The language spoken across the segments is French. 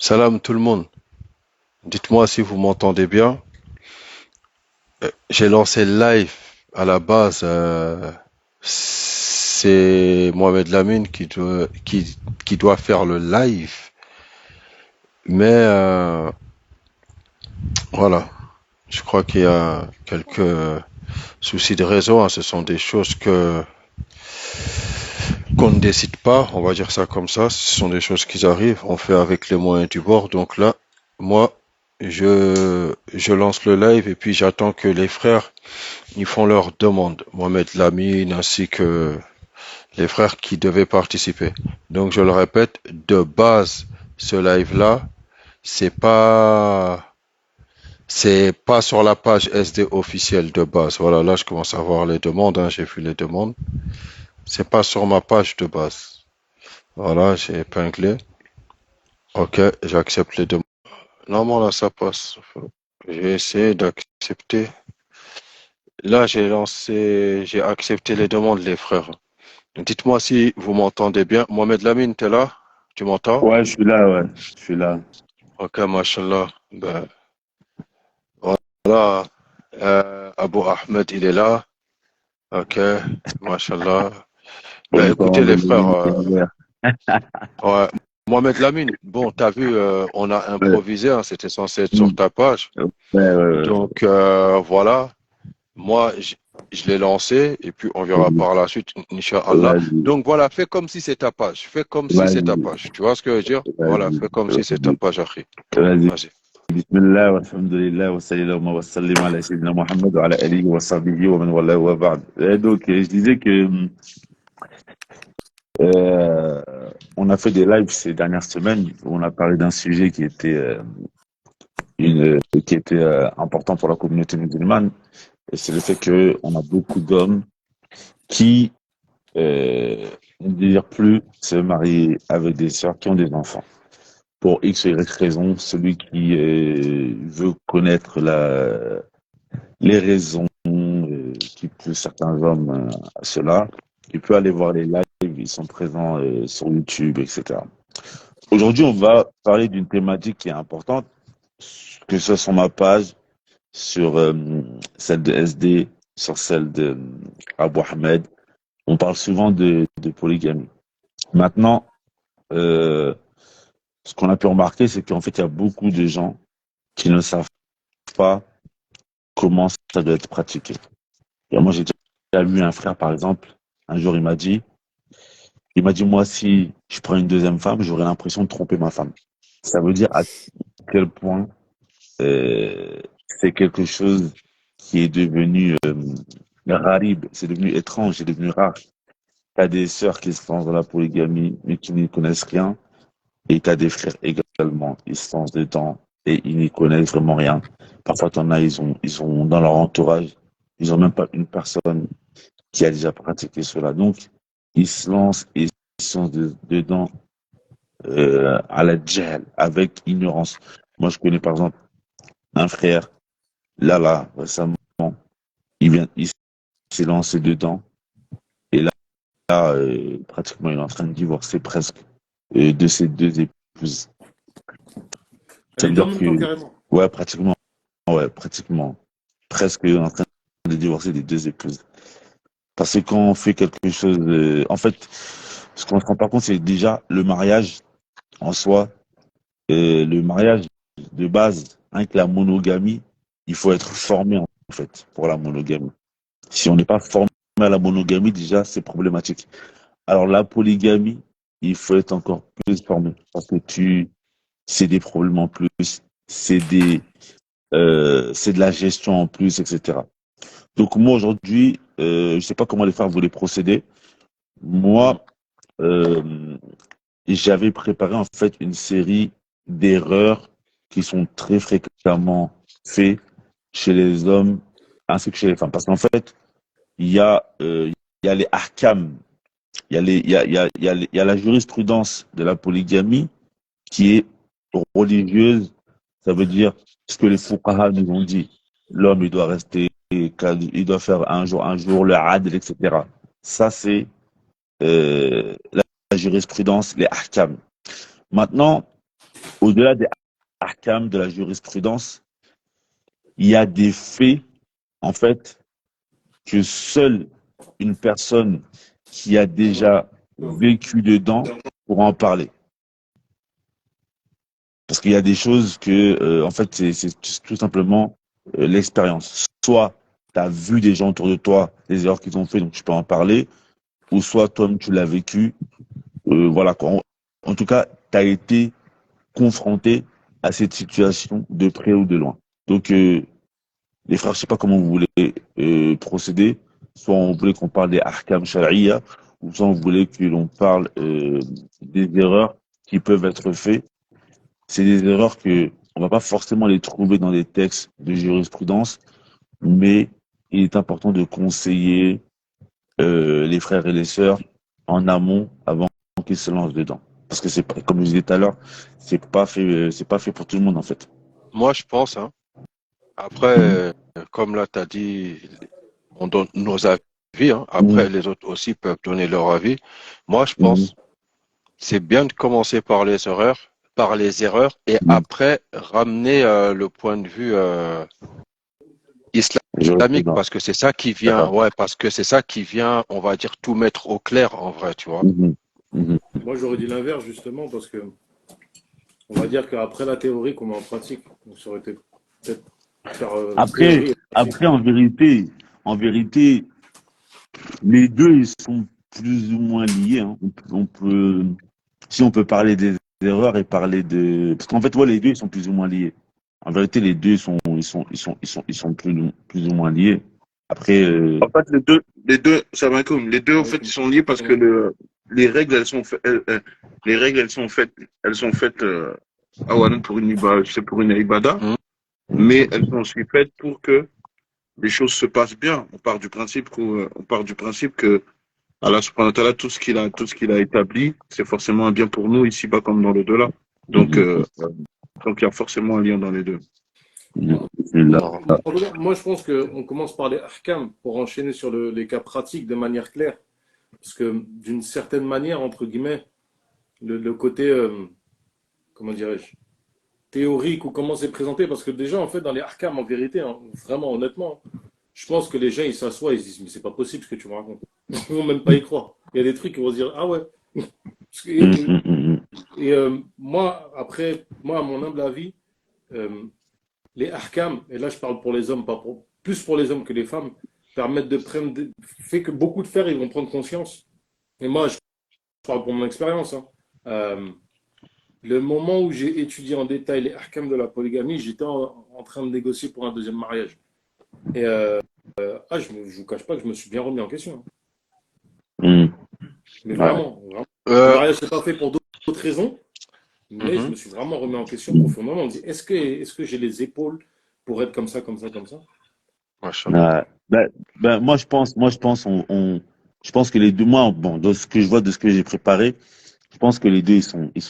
Salam tout le monde. Dites-moi si vous m'entendez bien. J'ai lancé le live à la base. C'est Mohamed Lamine qui doit faire le live. Mais voilà, je crois qu'il y a quelques soucis de réseau, hein. Ce sont des choses qu'on ne décide pas. On va dire ça comme ça. Ce sont des choses qui arrivent. On fait avec les moyens du bord. Donc là, moi, je lance le live et puis j'attends que les frères ils font leur demande, Mohamed Lamine ainsi que les frères qui devaient participer. Donc je le répète, de base, ce live-là, c'est pas c'est pas sur la page SD officielle de base. Voilà, là je commence à voir les demandes, hein, j'ai vu les demandes. C'est pas sur ma page de base. Voilà, j'ai épinglé. Ok, j'accepte les demandes. Normalement là ça passe. J'ai essayé d'accepter. Là j'ai accepté les demandes les frères. Dites-moi si vous m'entendez bien. Mohamed Lamine, t'es là? Tu m'entends? Ouais, je suis là, ouais. Je suis là. Ok, mashallah. Ben, voilà. Abu Ahmed, il est là. Ok, mashallah. Ben, Le écoutez, parent de les frères, l'univers. ouais. Mohamed Lamine, bon, t'as vu, on a Ouais. improvisé, hein, c'était censé être sur Mm. ta page. Ouais, ouais, ouais. Donc, voilà. Moi, je l'ai lancé et puis on verra Vas-y, par la suite, Inch'Allah. vas-y, Donc, voilà, fais comme si c'est ta page. Fais comme si c'est ta vas-y, page. Tu vois ce que je veux dire? Voilà, vas-y, fais comme si c'est ta vas-y. page, Akhi. Vas-y. Vas-y. Bismillah, walhamdulillah, wa sallallahu wa sallim ala sayyidina Muhammad wa ala alihi wa sahbihi wa man wala wa ba'd. Donc, je disais que euh, on a fait des lives ces dernières semaines où on a parlé d'un sujet qui était important pour la communauté musulmane. Et c'est le fait que on a beaucoup d'hommes qui ne désirent plus se marier avec des sœurs qui ont des enfants. Pour X ou Y raison, celui qui veut connaître les raisons qui poussent certains hommes à cela, il peut aller voir les lives, ils sont présents sur YouTube, etc. Aujourd'hui, on va parler d'une thématique qui est importante, que ce soit sur ma page, sur celle de SD, sur celle de Abu Ahmed. On parle souvent de polygamie. Maintenant, euh, ce qu'on a pu remarquer, c'est qu'en fait, il y a beaucoup de gens qui ne savent pas comment ça doit être pratiqué. Et moi, j'ai déjà vu un frère, par exemple, un jour, il m'a dit, moi, si je prends une deuxième femme, j'aurais l'impression de tromper ma femme. Ça veut dire à quel point euh, c'est quelque chose qui est devenu rarib, c'est devenu étrange, c'est devenu rare. Tu as des sœurs qui se lancent dans la polygamie, mais qui n'y connaissent rien. Et tu as des frères également, ils se lancent dedans et ils n'y connaissent vraiment rien. Parfois, t'en as, ils ont dans leur entourage, ils ont même pas une personne qui a déjà pratiqué cela. Donc, ils se lancent et ils sont dedans à la djihad, avec ignorance. Moi, je connais par exemple un frère, là, récemment, il s'est lancé dedans et pratiquement, il est en train de divorcer presque de ses deux épouses. Elle Ça est veut deux en dire même que, temps, carrément. ouais, pratiquement. Ouais, pratiquement. Presque en train de divorcer des deux épouses. Parce que quand on fait quelque chose, en fait, ce qu'on ne se rend pas compte, c'est déjà le mariage en soi, le mariage de base, avec la monogamie, il faut être formé en fait pour la monogamie. Si on n'est pas formé à la monogamie, déjà, c'est problématique. Alors la polygamie, il faut être encore plus formé parce que c'est des problèmes en plus, c'est c'est de la gestion en plus, etc. Donc moi aujourd'hui, je sais pas comment les femmes voulaient procéder. Mhm. Moi, euh, j'avais préparé en fait une série d'erreurs qui sont très fréquemment faites chez les hommes ainsi que chez les femmes. Parce qu'en fait, il y a les ahkam, il y a il y a la jurisprudence de la polygamie qui est religieuse. Ça veut dire ce que les fuqaha nous ont dit. L'homme, il doit rester, il doit faire un jour le adl, etc. Ça, c'est la jurisprudence, les ahkam. Maintenant, au-delà des arcanes de la jurisprudence, il y a des faits, en fait, que seule une personne qui a déjà vécu dedans pourra en parler. Parce qu'il y a des choses que, en fait, c'est tout simplement l'expérience. Soit tu as vu des gens autour de toi, les erreurs qu'ils ont fait, donc tu peux en parler, ou soit toi-même tu l'as vécu. Voilà quoi. En tout cas, tu as été confronté à cette situation de près ou de loin. Donc, les frères, je sais pas comment vous voulez procéder. Soit on voulait qu'on parle des ahkam sharia, ou soit on voulait que l'on parle des erreurs qui peuvent être faites. C'est des erreurs que on va pas forcément les trouver dans des textes de jurisprudence, mais il est important de conseiller les frères et les sœurs en amont avant qu'ils se lancent dedans. Parce que c'est pas, comme je disais tout à l'heure, c'est pas fait pour tout le monde en fait. Moi, je pense, hein. Après, Mhm. comme là, tu as dit, on donne nos avis, hein. Mhm. Après, les autres aussi peuvent donner leur avis. Moi, je Mhm. pense, c'est bien de commencer par les erreurs, et Mhm. après ramener le point de vue islamique, Jurisprudence. parce que c'est ça qui vient, D'accord. ouais, parce que c'est ça qui vient, on va dire, tout mettre au clair en vrai, tu vois. Mhm. Mhm. Moi, j'aurais dit l'inverse, justement, parce que on va dire qu'après la théorie qu'on met en pratique, donc ça aurait été peut-être faire Après, théorie et pratique. après, en vérité, les deux, ils sont plus ou moins liés, hein. Si on peut parler des erreurs et parler de, parce qu'en fait, ouais, les deux, ils sont plus ou moins liés. En vérité, les deux ils sont plus ou moins liés. Après, En fait, ça va comme les deux, en fait, ils sont liés parce que les règles, les règles, elles sont faites, awalan pour c'est pour une ibada, Mhm. mais elles sont aussi faites pour que les choses se passent bien. On part du principe que, Allah subhanahu wa ta'ala, tout ce qu'il a établi, c'est forcément un bien pour nous, ici-bas comme dans l'au-delà. Donc, mhm, donc, il y a forcément un lien dans les deux. mhm. Moi, Là, Non. là. en tout cas, moi, je pense qu'on commence par les ahkam pour enchaîner sur les cas pratiques de manière claire. Parce que d'une certaine manière, entre guillemets, le côté, comment dirais-je, théorique ou comment c'est présenté, parce que déjà, en fait, dans les ahkam, en vérité, hein, vraiment honnêtement, je pense que les gens, ils s'assoient et ils se disent, mais c'est pas possible ce que tu me racontes. Ils vont même pas y croire. Il y a des trucs qui vont se dire, ah ouais. Mhm, Et, mhm, moi, après, moi, à mon humble avis, euh, les ahkam, et là je parle pour les hommes, plus pour les hommes que les femmes, permettent de prendre, fait que beaucoup de frères, ils vont prendre conscience. Et moi, je parle pour mon expérience, hein. Euh, le moment où j'ai étudié en détail les ahkam de la polygamie, j'étais en train de négocier pour un deuxième mariage. Et je ne vous cache pas que je me suis bien remis en question, hein. mhm, mhm. Mais Ouais. vraiment, vraiment. Le Euh, mariage, c'est pas fait pour d'autres raisons, mais je mhm. me suis vraiment remis en question profondément. On me dit, est-ce que j'ai les épaules pour être comme ça, comme ça, comme ça? Machallah. Ouais. Je pense que les deux, moi, bon, de ce que je vois, de ce que j'ai préparé, je pense que les deux, ils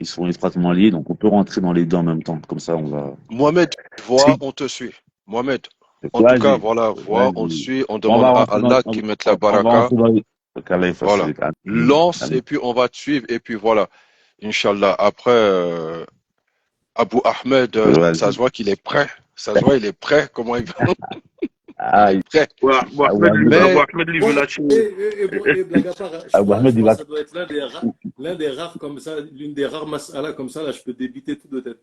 sont étroitement liés, donc on peut rentrer dans les deux en même temps. Comme ça, on va. Mohamed, vois, Si, on te suit. Mohamed, en tout cas, vas-y, voilà, vois, on te vas-y. suit, on On demande va à rentrer dans, Allah qui mette la on va baraka. rentrer dans les. Qu'Allah Voilà. facilite. Amin. Lance Amin. et puis on va te suivre et puis voilà. Inch'Allah. Après, Abu Ahmed, ça se Vas-y. voit qu'il est prêt. Ça se voit, il est prêt. Comment il va? Il Ah, est prêt. Ouais, Abou Ahmed, Abu Mais Ahmed, lui, il Moi, veut lâcher. blague à part, Abou Ahmed, je il pense va, que ça doit être l'un des rares comme ça, l'une des rares mas'ala comme ça, là, je peux débiter tout de tête.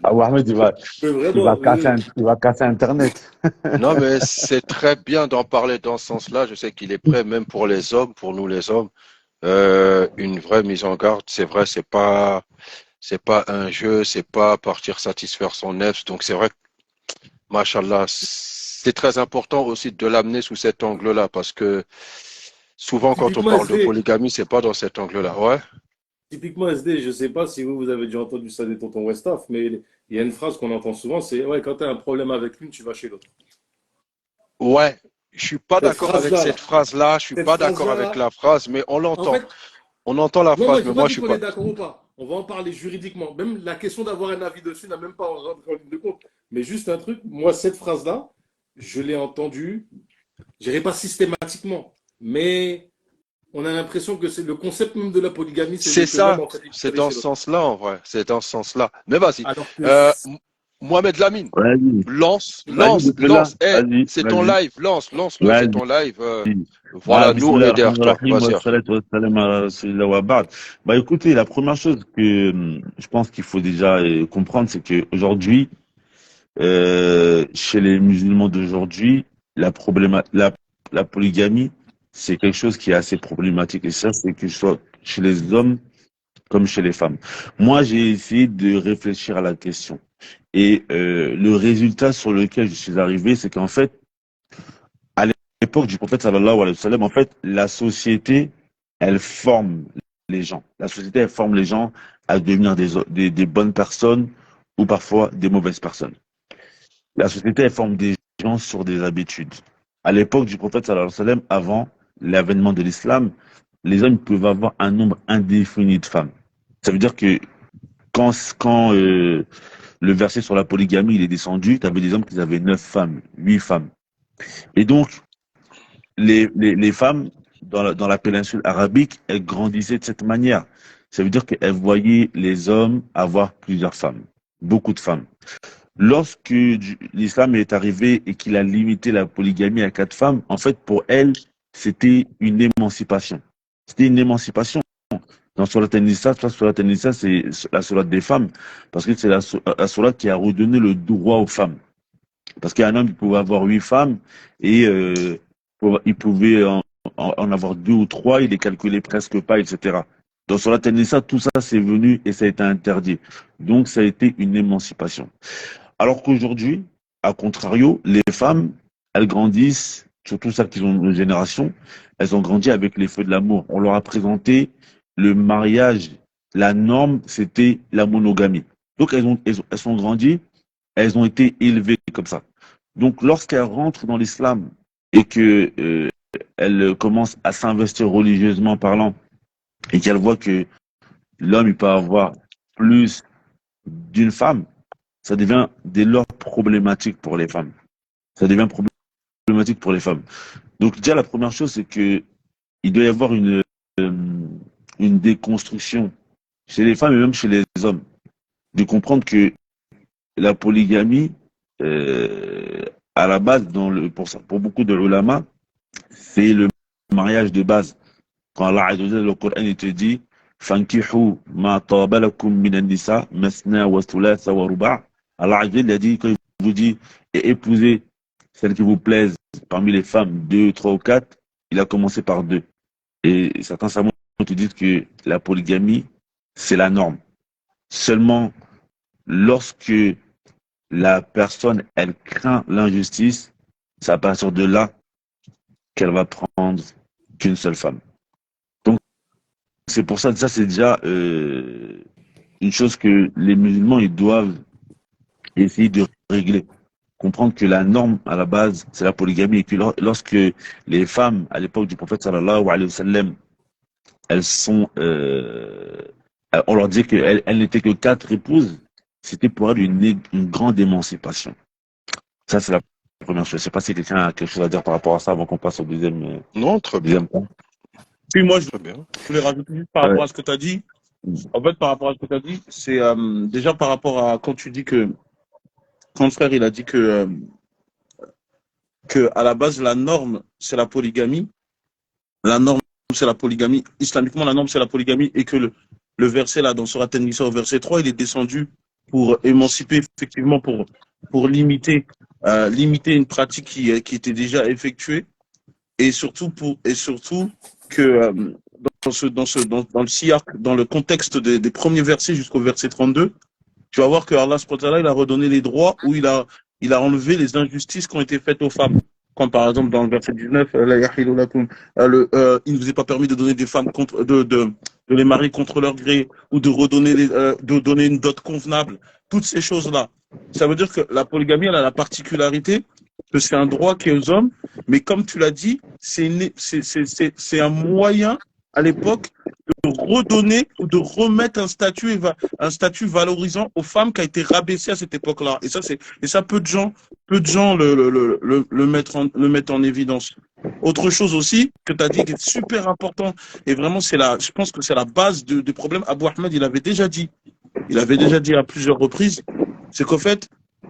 Abou Ahmed, Mais vraiment, il va casser Internet. non, mais c'est très bien d'en parler dans ce sens-là. Je sais qu'il est prêt, même pour les hommes, pour nous les hommes. Une vraie mise en garde, c'est vrai, c'est pas un jeu, c'est pas partir satisfaire son nefs. Donc c'est vrai que, machallah, c'est très important aussi de l'amener sous cet angle-là, parce que souvent quand on typiquement parle de SD, polygamie, c'est pas dans cet angle-là. Ouais. typiquement SD, je sais pas si vous avez déjà entendu ça des tontons Westaf, mais il y a une phrase qu'on entend souvent, c'est ouais, quand tu as un problème avec l'une, tu vas chez l'autre. Ouais, je suis pas Cette d'accord avec phrase-là, là, cette phrase-là, je suis cette pas d'accord phrase-là, avec là, la phrase, mais on en l'entend. fait, On entend la non, moi, phrase, je mais n'ai pas moi je dit suis qu'on pas. est d'accord ou pas. On va en parler juridiquement. Même la question d'avoir un avis dessus n'a même pas en ligne de compte. Mais juste un truc, moi, cette phrase-là, je l'ai entendue, je dirais pas systématiquement, mais on a l'impression que c'est le concept même de la polygamie, C'est que l'homme ça, en fait il c'est choisit dans chez ce l'autre. sens-là en vrai, c'est dans ce sens-là. Mais vas-y, Alors que euh, M- Mohamed Lamine, Vas-y, lance, vas-y, lance, bismillah. lance. Eh, Vas-y, c'est ton vas-y, live, lance-le, c'est vas-y. ton live. Ah, Voilà, nous on bismillah est ar-Rahman derrière toi. ar-Rahim, wa Vas-y, Akhi. salatu wa salam ala rasulillah wa ba'd. Bah, écoutez, la première chose que je pense qu'il faut déjà comprendre, c'est que aujourd'hui, chez les musulmans d'aujourd'hui, la polygamie, c'est quelque chose qui est assez problématique. Et ça, c'est que ce soit chez les hommes comme chez les femmes. Moi, j'ai essayé de réfléchir à la question. Et le résultat sur lequel je suis arrivé, c'est qu'en fait, à l'époque du prophète sallallahu alayhi wa sallam, en fait, la société, elle forme les gens. La société, elle forme les gens à devenir des bonnes personnes ou parfois des mauvaises personnes. La société, elle forme des gens sur des habitudes. À l'époque du prophète sallallahu alayhi wa sallam, avant l'avènement de l'islam, les hommes peuvent avoir un nombre indéfini de femmes. Ça veut dire que quand le verset sur la polygamie il est descendu, tu avais des hommes qui avaient 9 femmes, 8 femmes. Et donc, les femmes dans la péninsule arabique, elles grandissaient de cette manière. Ça veut dire qu'elles voyaient les hommes avoir plusieurs femmes, beaucoup de femmes. Lorsque l'islam est arrivé et qu'il a limité la polygamie à 4 femmes, en fait, pour elles, c'était une émancipation. C'était une émancipation. Dans Surat An-Nisa, c'est la sourate des femmes, parce que c'est la sourate qui a redonné le droit aux femmes. Parce qu'un homme, il pouvait avoir 8 femmes et il pouvait en avoir 2 ou 3, il les calculait presque pas, etc. Dans Surat An-Nisa, tout ça, c'est venu et ça a été interdit. Donc, ça a été une émancipation. Alors qu'aujourd'hui, à contrario, les femmes, elles grandissent, surtout celles qui ont une génération, elles ont grandi avec les feux de l'amour. On leur a présenté le mariage, la norme, c'était la monogamie. Donc elles sont grandies, elles ont été élevées comme ça. Donc lorsqu'elles rentrent dans l'islam et que elles commencent à s'investir religieusement parlant et qu'elles voient que l'homme il peut avoir plus d'une femme, ça devient dès lors problématique pour les femmes. Ça devient problématique pour les femmes. Donc déjà la première chose c'est que il doit y avoir euh, une déconstruction chez les femmes et même chez les hommes, de comprendre que la polygamie, à la base, pour beaucoup de ulama, c'est le mariage de base. Quand Allah Azza wa Jalla, le Coran, il te dit Fankihu ma taba lakum min an-nisa masna wa thulatha wa ruba'. Allah Azza wa Jalla, il a dit, quand il vous dit et épousez celles qui vous plaisent parmi les femmes, 2, 3 ou 4, il a commencé par 2. Et certains savants te disent que la polygamie, c'est la norme. Seulement, lorsque la personne, elle craint l'injustice, c'est à partir de là qu'elle va prendre qu'une seule femme. Donc, c'est pour ça que ça, c'est déjà une chose que les musulmans, ils doivent essayer de régler. Comprendre que la norme, à la base, c'est la polygamie. Et que lorsque les femmes, à l'époque du prophète, sallallahu alayhi wa sallam, elles sont... on leur disait qu'elles n'étaient que 4 épouses, c'était pour elles une grande émancipation. Ça, c'est la première chose. Je ne sais pas si quelqu'un a quelque chose à dire par rapport à ça avant qu'on passe au Non, très bien, deuxième point. Puis moi, je très bien. voulais rajouter juste par Ouais. rapport à ce que tu as dit. En fait, par rapport à ce que tu as dit, c'est déjà par rapport à quand tu dis que, quand le frère il a dit que à la base, la norme, c'est la polygamie. La norme, c'est la polygamie. Islamiquement, la norme, c'est la polygamie et que le verset là, dans Surat An-Nisa au verset 3, il est descendu pour émanciper, effectivement, pour limiter une pratique qui était déjà effectuée et surtout que dans le siyaq, dans le contexte des premiers versets jusqu'au verset 32, tu vas voir que Allah subhanahu wa ta'ala, il a redonné les droits où il a enlevé les injustices qui ont été faites aux femmes. Comme par exemple dans le verset 19, il ne vous est pas permis de donner des femmes de les marier contre leur gré ou de redonner de donner une dot convenable. Toutes ces choses-là. Ça veut dire que la polygamie, elle a la particularité que c'est un droit qui est aux hommes, mais comme tu l'as dit, c'est un moyen à l'époque redonner ou de remettre un statut valorisant aux femmes qui a été rabaissé à cette époque-là. Et ça, peu de gens le mettent en évidence. Autre chose aussi que tu as dit qui est super important, et vraiment, je pense que c'est la base du problème. Abou Ahmed, il avait déjà dit à plusieurs reprises, c'est qu'en fait,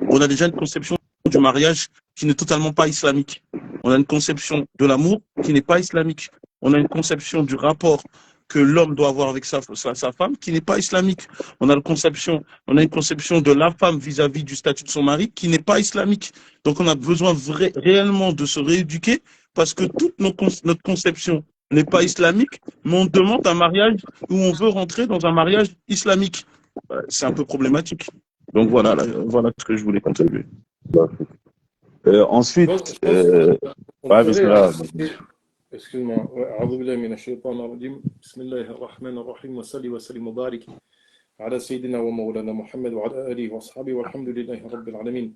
on a déjà une conception du mariage qui n'est totalement pas islamique. On a une conception de l'amour qui n'est pas islamique. On a une conception du rapport que l'homme doit avoir avec sa femme qui n'est pas islamique. On a une conception de la femme vis-à-vis du statut de son mari qui n'est pas islamique. Donc on a besoin réellement de se rééduquer parce que toute notre conception n'est pas islamique, mais on demande un mariage où on veut rentrer dans un mariage islamique. C'est un peu problématique. Donc voilà ce que je voulais contribuer. Ensuite, On ouais, pourrait bismillah. assister. Excuse-moi. أعوذ بالله من الشيطان الرجيم بسم الله الرحمن الرحيم وصلي وسلم وبارك على سيدنا ومولانا محمد وعلى آله وأصحابه والحمد لله رب العالمين.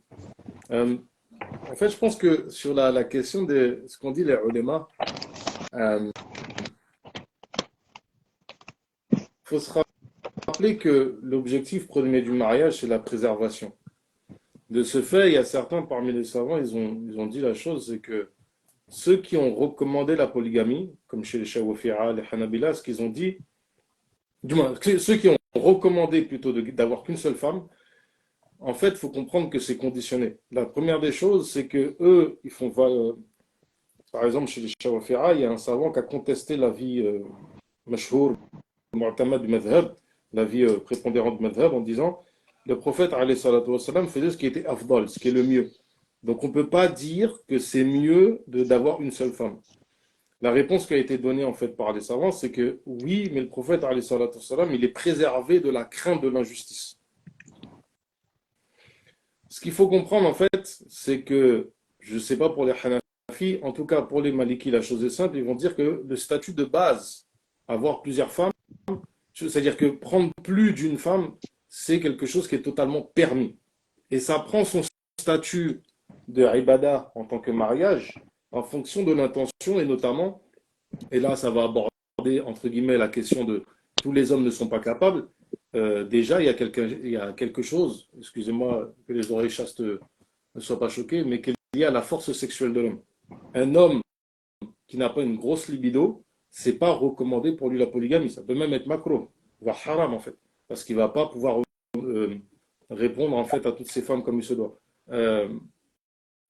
En fait, je pense que sur la question de ce qu'ont dit les ulémas, il faut se rappeler que l'objectif premier du mariage, c'est la préservation. De ce fait, il y a certains parmi les savants, ils ont dit la chose, c'est que ceux qui ont recommandé la polygamie, comme chez les Shawafi'a, les Hanabila, ce qu'ils ont dit, du moins, ceux qui ont recommandé plutôt d'avoir qu'une seule femme, en fait, il faut comprendre que c'est conditionné. La première des choses, c'est que eux, ils font, par exemple, chez les Shawafi'a, il y a un savant qui a contesté la vie mashhour, mu'tamad du madhhab, la vie prépondérante du madhhab, en disant, le prophète, alayhi salatu wassalam, faisait ce qui était afdal, ce qui est le mieux. Donc on ne peut pas dire que c'est mieux d'avoir une seule femme. La réponse qui a été donnée en fait par les savants, c'est que oui, mais le prophète, alayhi salatu wassalam, il est préservé de la crainte de l'injustice. Ce qu'il faut comprendre en fait, c'est que, je ne sais pas pour les Hanafi, en tout cas pour les Maliki, la chose est simple, ils vont dire que le statut de base, avoir plusieurs femmes, c'est-à-dire que prendre plus d'une femme, c'est quelque chose qui est totalement permis. Et ça prend son statut de ibada en tant que mariage en fonction de l'intention et notamment, et là ça va aborder entre guillemets la question de tous les hommes ne sont pas capables. Déjà il y a quelque chose, excusez-moi que les oreilles chastes ne soient pas choquées, mais qu'il y a la force sexuelle de l'homme. Un homme qui n'a pas une grosse libido, c'est pas recommandé pour lui la polygamie, ça peut même être macro, voire haram en fait, parce qu'il va pas pouvoir répondre en fait à toutes ces femmes comme il se doit.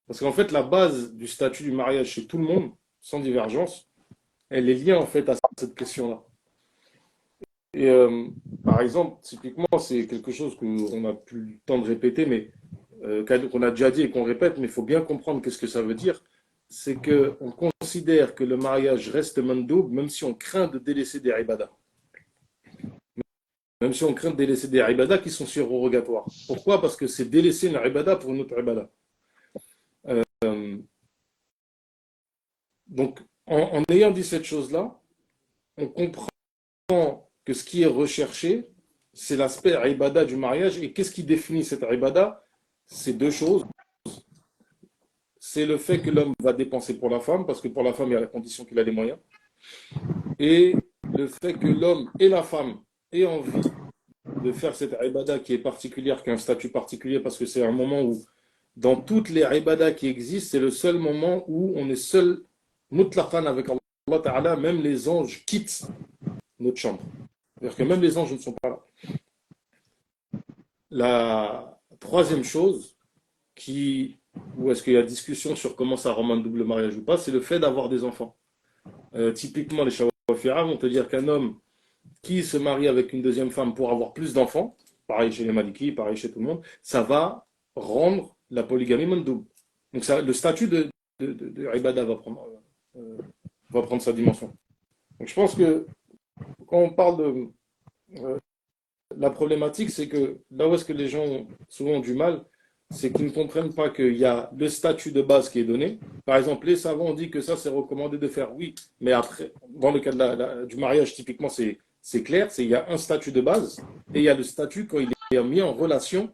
Parce qu'en fait, la base du statut du mariage chez tout le monde, sans divergence, elle est liée en fait à cette question-là. Et par exemple, typiquement, c'est quelque chose qu'on n'a plus le temps de répéter, mais qu'on a déjà dit et qu'on répète, mais il faut bien comprendre qu'est-ce que ça veut dire. C'est qu'on considère que le mariage reste mandoub, même si on craint de délaisser des ibadah. Même si on craint de délaisser des ibadah qui sont surrogatoires. Pourquoi? Parce que c'est délaisser une ibadah pour une autre ibadah. Donc, en ayant dit cette chose-là, on comprend que ce qui est recherché, c'est l'aspect ibada du mariage. Et qu'est-ce qui définit cette ibada? C'est deux choses. C'est le fait que l'homme va dépenser pour la femme, parce que pour la femme, il y a la condition qu'il a les moyens. Et le fait que l'homme et la femme aient envie de faire cette ibada qui est particulière, qui a un statut particulier, parce que c'est un moment où, dans toutes les ibadas qui existent, c'est le seul moment où on est seul, mutlaqan avec Allah Ta'ala, même les anges quittent notre chambre. C'est-à-dire que même les anges ne sont pas là. La troisième chose, où est-ce qu'il y a discussion sur comment ça rend un double mariage ou pas, c'est le fait d'avoir des enfants. Typiquement, les Shawafi'a vont te dire qu'un homme qui se marie avec une deuxième femme pour avoir plus d'enfants, pareil chez les Maliki, pareil chez tout le monde, ça va rendre la polygamie mandoub. Donc ça, le statut de ibada va prendre sa dimension. Donc je pense que quand on parle de la problématique, c'est que là où est-ce que les gens ont souvent du mal, c'est qu'ils ne comprennent pas qu'il y a le statut de base qui est donné. Par exemple, les savants ont dit que ça, c'est recommandé de faire, oui, mais après, dans le cas du mariage, typiquement, c'est clair, il y a un statut de base et il y a le statut quand il est mis en relation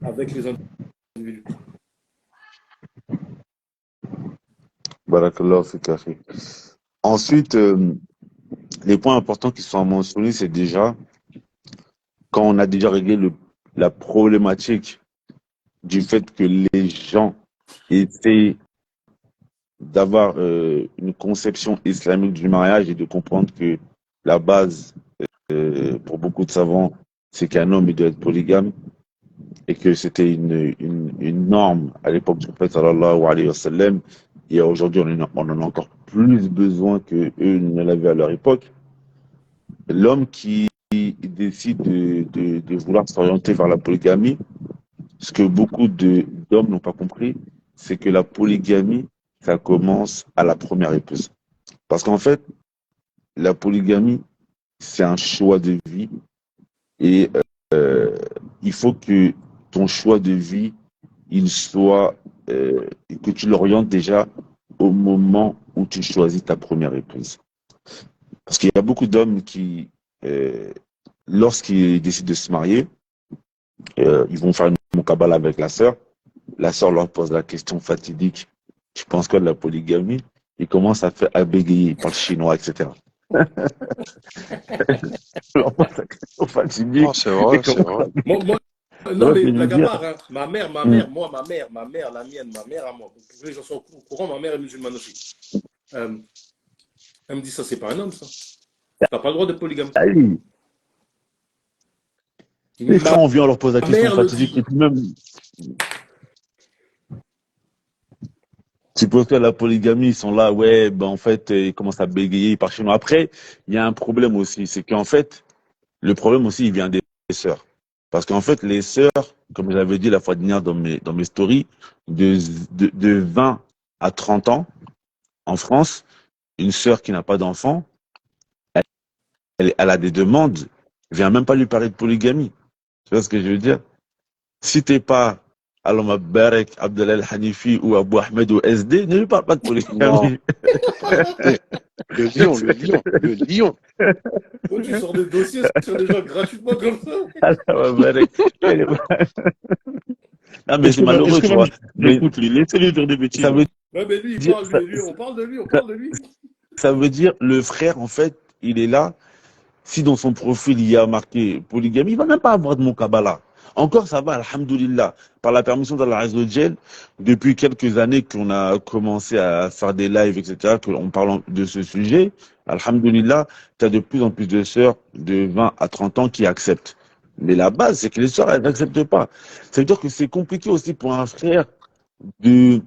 avec les individus. Barakallahu fik, akhi. Ensuite, les points importants qui sont mentionnés, c'est déjà quand on a déjà réglé la problématique du fait que les gens essaient d'avoir une conception islamique du mariage et de comprendre que la base, pour beaucoup de savants, c'est qu'un homme il doit être polygame et que c'était une norme à l'époque du prophète sallallahu alayhi wa sallam. Et aujourd'hui, on en a encore plus besoin que eux ne l'avaient à leur époque. L'homme qui décide de vouloir s'orienter vers la polygamie, ce que beaucoup d'hommes n'ont pas compris, c'est que la polygamie, ça commence à la première épouse. Parce qu'en fait, la polygamie, c'est un choix de vie et il faut que ton choix de vie, il soit, que tu l'orientes déjà au moment où tu choisis ta première épouse. Parce qu'il y a beaucoup d'hommes qui, lorsqu'ils décident de se marier, ils vont faire une mukabala avec la sœur leur pose la question fatidique, tu penses quoi de la polygamie? Ils commencent à bégayer, ils parlent chinois, etc. leur pose la question fatidique. Oh, c'est vrai, c'est vrai. Non, mais je la veux dire, gabarre, hein, ma mère, la mienne, ma mère à moi, pour que les gens soient au courant, ma mère est musulmane aussi. Elle me dit, ça, c'est pas un homme, ça. T'as pas le droit de polygame. allez, les frères, Ma on vient, on leur pose la question mère le fatidique, dit. et puis même, tu poses que la polygamie, ils sont là, ouais, ben en fait, ils commencent à bégayer, ils partent chez nous. Après, il y a un problème aussi, c'est qu'en fait, le problème aussi, il vient des sœurs. Parce qu'en fait, les sœurs, comme je l'avais dit la fois dernière dans mes stories, de 20 à 30 ans, en France, une sœur qui n'a pas d'enfant, elle a des demandes, vient même pas lui parler de polygamie. Tu vois ce que je veux dire? Si t'es pas Aloma Barek, Abdelal Hanifi ou Abou Ahmed ou SD, ne lui parle pas de Non, polygamie. le lion, le lion, le lion. Oh, tu sors des dossiers sur des gens gratuitement comme ça. Aloma Barek. Non, mais c'est malheureux, tu vois. Mais Écoute, laissez-le dire des bêtises. ça veut Ouais, mais lui, il dire, parle, lui, on parle de lui, on ça, parle de lui. ça veut dire, le frère, en fait, il est là. Si dans son profil, il y a marqué polygamie, il va même pas avoir de mon Kabbalah. Encore, ça va, alhamdoulilah. Par la permission d'Allah Azzawajal, depuis quelques années qu'on a commencé à faire des lives, etc., qu'on parle de ce sujet, alhamdoulilah, tu as de plus en plus de sœurs de 20 à 30 ans qui acceptent. Mais la base, c'est que les sœurs, elles n'acceptent pas. Ça veut dire que c'est compliqué aussi pour un frère de...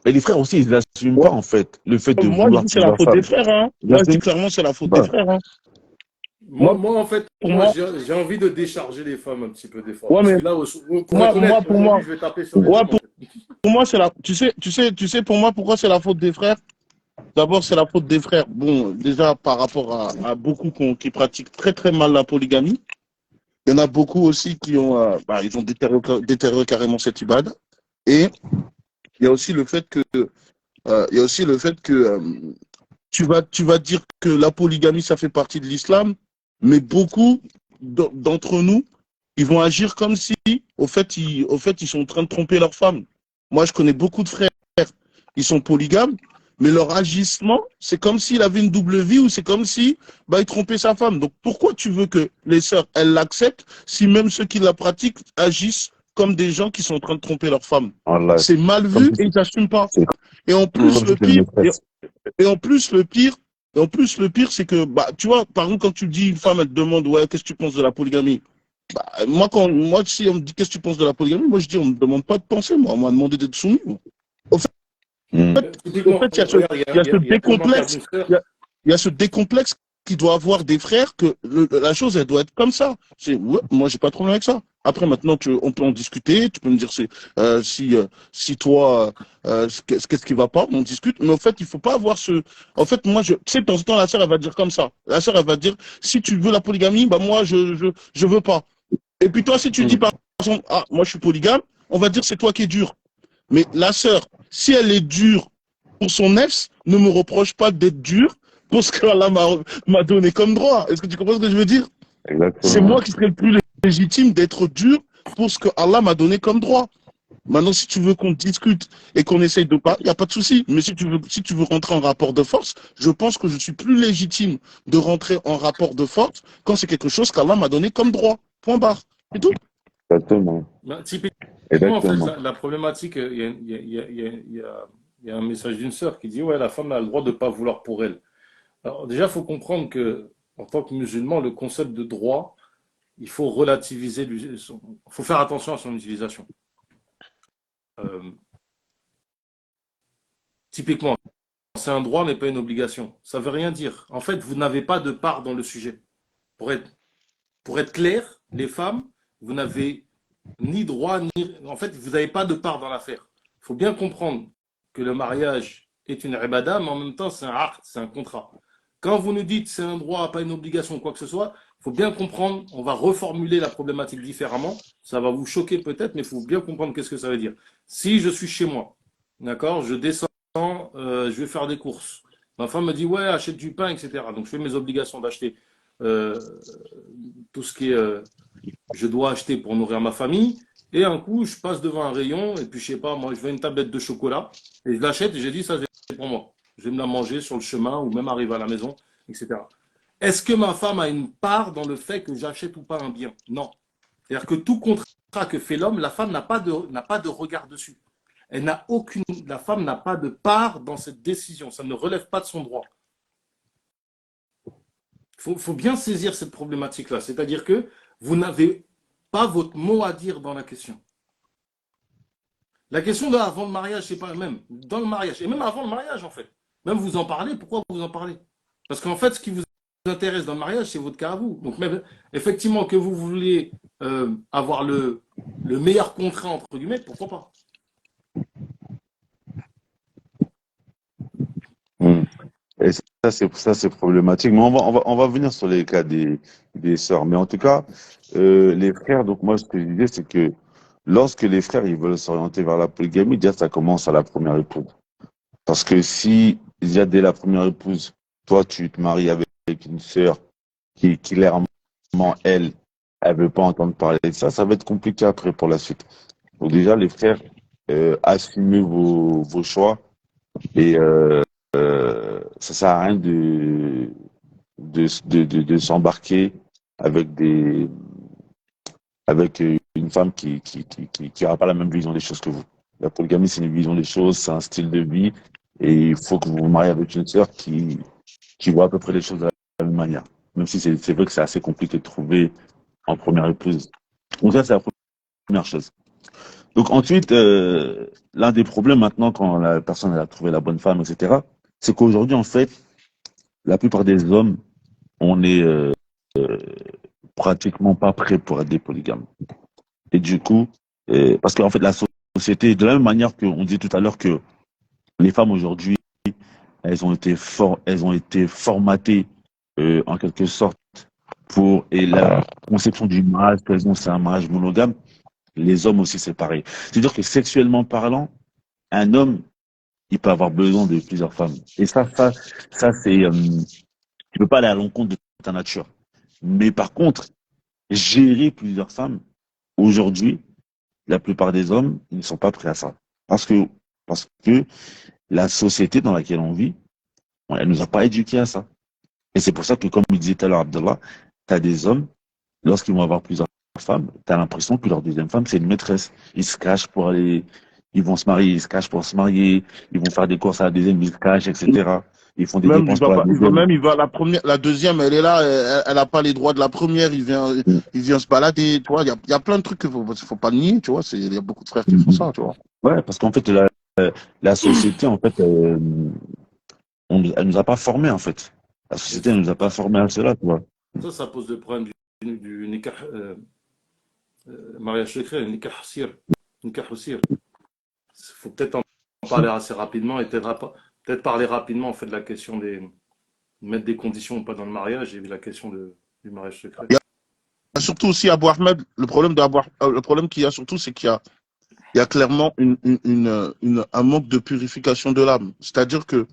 Et les frères aussi, ils n'assument pas, en fait, le fait de Moi, je vouloir dis que c'est tuer la leur faute des femme. frères. Hein. Ils Moi, je dis n'assument clairement que c'est la faute des pas. frères. Hein. Moi, Moi, en fait, pour moi, moi, j'ai envie de décharger les femmes un petit peu des fois. ouais, Parce mais que là, pour être honnête, pour aujourd'hui, moi, je vais taper sur les ouais, hommes, en fait. pour moi, c'est la. Tu sais, pour moi, pourquoi c'est la faute des frères? D'abord, c'est la faute des frères. Bon, déjà, par rapport à beaucoup qui pratiquent très, très mal la polygamie. Il y en a beaucoup aussi qui ont, ils ont déterré carrément cette ibad. Et il y a aussi le fait que, tu vas dire que la polygamie, ça fait partie de l'islam, mais beaucoup d'entre nous, ils vont agir comme si, ils sont en train de tromper leur femme. Moi, je connais beaucoup de frères, ils sont polygames, mais leur agissement, c'est comme s'il avait une double vie ou c'est comme si, il trompait sa femme. Donc, pourquoi tu veux que les sœurs, elles l'acceptent si même ceux qui la pratiquent agissent comme des gens qui sont en train de tromper leur femme? Allah, C'est mal comme vu si et ils n'assument pas. c'est- Et en plus, comme si le c'était une pire, maîtresse. et en plus, le pire, c'est que, tu vois, par exemple, quand tu dis une femme, elle te demande, ouais, qu'est-ce que tu penses de la polygamie? Moi, si on me dit, qu'est-ce que tu penses de la polygamie? Moi, je dis, on me demande pas de penser, moi. On m'a demandé d'être soumis. Au fait, Hmm. Typiquement, il y a ce, regarde, il y a ce il y a tellement de cas décomplexe, d'une sœur. il y a ce décomplexe qui doit avoir des frères que la chose, elle doit être comme ça. Ouais, moi, j'ai pas de problème avec ça. Après, maintenant, on peut en discuter. Tu peux me dire si toi, qu'est-ce qui va pas, on discute. Mais en fait, il faut pas avoir ce. En fait, moi, tu sais, de temps en temps, la sœur, elle va dire comme ça. La sœur, elle va dire, si tu veux la polygamie, moi, je veux pas. Et puis toi, si tu dis par exemple, ah, moi, je suis polygame, on va dire, c'est toi qui es dur. Mais la sœur, si elle est dure pour son ex, ne me reproche pas d'être dur pour ce qu'Allah m'a donné comme droit. Est-ce que tu comprends ce que je veux dire? C'est Exactement. moi qui serais le plus légitime d'être dur pour ce que Allah m'a donné comme droit. Maintenant, si tu veux qu'on discute et qu'on essaye de pas, il n'y a pas de souci. Mais si tu veux rentrer en rapport de force, je pense que je suis plus légitime de rentrer en rapport de force quand c'est quelque chose qu'Allah m'a donné comme droit. Point barre. C'est tout. Exactement. Ben, typiquement, en fait, Exactement. la problématique, il y a un message d'une sœur qui dit, ouais, la femme a le droit de ne pas vouloir pour elle. Alors déjà, il faut comprendre que, en tant que musulman, le concept de droit, il faut relativiser, il faut faire attention à son utilisation. Euh, typiquement, c'est un droit mais pas une obligation. Ça ne veut rien dire. En fait, vous n'avez pas de part dans le sujet. Pour être clair, les femmes, vous n'avez ni droit, ni... En fait, vous n'avez pas de part dans l'affaire. Il faut bien comprendre que le mariage est une ibada, mais en même temps, c'est un art, c'est un contrat. Quand vous nous dites c'est un droit, pas une obligation, quoi que ce soit, il faut bien comprendre, on va reformuler la problématique différemment. Ça va vous choquer peut-être, mais il faut bien comprendre qu'est-ce que ça veut dire. Si je suis chez moi, d'accord, je descends, je vais faire des courses. Ma femme me dit, ouais, achète du pain, etc. Donc, je fais mes obligations d'acheter euh, tout ce qui est je dois acheter pour nourrir ma famille. Et un coup, je passe devant un rayon et puis je sais pas, moi, je veux une tablette de chocolat et je l'achète et j'ai dit ça, c'est pour moi. Je vais me la manger sur le chemin ou même arriver à la maison, etc. Est-ce que ma femme a une part dans le fait que j'achète ou pas un bien? Non. C'est-à-dire que tout contrat que fait l'homme, la femme n'a pas de regard dessus. Elle n'a aucune, la femme n'a pas de part dans cette décision. Ça ne relève pas de son droit. Faut bien saisir cette problématique-là. C'est-à-dire que vous n'avez pas votre mot à dire dans la question. La question de avant le mariage, c'est pas la même. Dans le mariage, et même avant le mariage, en fait. Même vous en parlez, pourquoi vous en parlez? Parce qu'en fait, ce qui vous intéresse dans le mariage, c'est votre cas à vous. Donc, même, effectivement, que vous voulez avoir le meilleur contrat, entre guillemets, pourquoi pas? Hmm. Et ça, c'est problématique. Mais on va venir sur les cas des sœurs. Mais en tout cas, les frères, donc moi, ce que je disais, c'est que lorsque les frères, ils veulent s'orienter vers la polygamie, déjà, ça commence à la première épouse. Parce que si, déjà, dès la première épouse, toi, tu te maries avec une sœur qui clairement, elle veut pas entendre parler de ça, ça va être compliqué après pour la suite. Donc déjà, les frères, assumez vos choix et ça sert à rien de s'embarquer avec avec une femme qui aura pas la même vision des choses que vous. La polygamie, c'est une vision des choses, c'est un style de vie, et il faut que vous vous mariez avec une sœur qui voit à peu près les choses de la même manière. Même si c'est vrai que c'est assez compliqué de trouver en première épouse. Donc ça, c'est la première chose. Donc ensuite, l'un des problèmes maintenant, quand la personne elle a trouvé la bonne femme, etc., c'est qu'aujourd'hui, en fait, la plupart des hommes, on est pratiquement pas prêt pour être des polygames. Et du coup, parce qu'en fait, la société, de la même manière qu'on dit tout à l'heure que les femmes aujourd'hui, elles ont été formatées en quelque sorte et la conception du mariage qu'elles ont, c'est un mariage monogame. Les hommes aussi, c'est pareil. C'est-à-dire que sexuellement parlant, un homme, il peut avoir besoin de plusieurs femmes. Et ça c'est, tu peux pas aller à l'encontre de ta nature. Mais par contre, gérer plusieurs femmes, aujourd'hui, la plupart des hommes, ils ne sont pas prêts à ça. Parce que la société dans laquelle on vit, elle nous a pas éduqués à ça. Et c'est pour ça que, comme il disait tout à l'heure, Abdallah, tu as des hommes, lorsqu'ils vont avoir plusieurs femmes, tu as l'impression que leur deuxième femme, c'est une maîtresse. Ils se cachent pour aller, ils vont se marier, ils se cachent pour se marier, ils vont faire des courses à la deuxième, ils se cachent, etc. Ils font des Même, dépenses pour la deuxième. il va à la première, la deuxième, elle est là, elle a pas les droits de la première, il vient se balader, tu vois. Il y a plein de trucs qu'il faut pas nier, tu vois. Il y a beaucoup de frères qui font ça, tu vois. Ouais, parce qu'en fait, la société, en fait, elle nous a pas formés, en fait. La société, elle nous a pas formés à cela, tu vois. Ça pose le problème du nikah, mariage secret, le nikah sir. Nikah sir. Il faut peut-être en parler assez rapidement et peut-être parler rapidement en fait de la question des mettre des conditions ou pas dans le mariage et la question du mariage secret. Il y a surtout aussi Abou Ahmed, le problème qu'il y a surtout, c'est il y a clairement un manque de purification de l'âme. C'est-à-dire que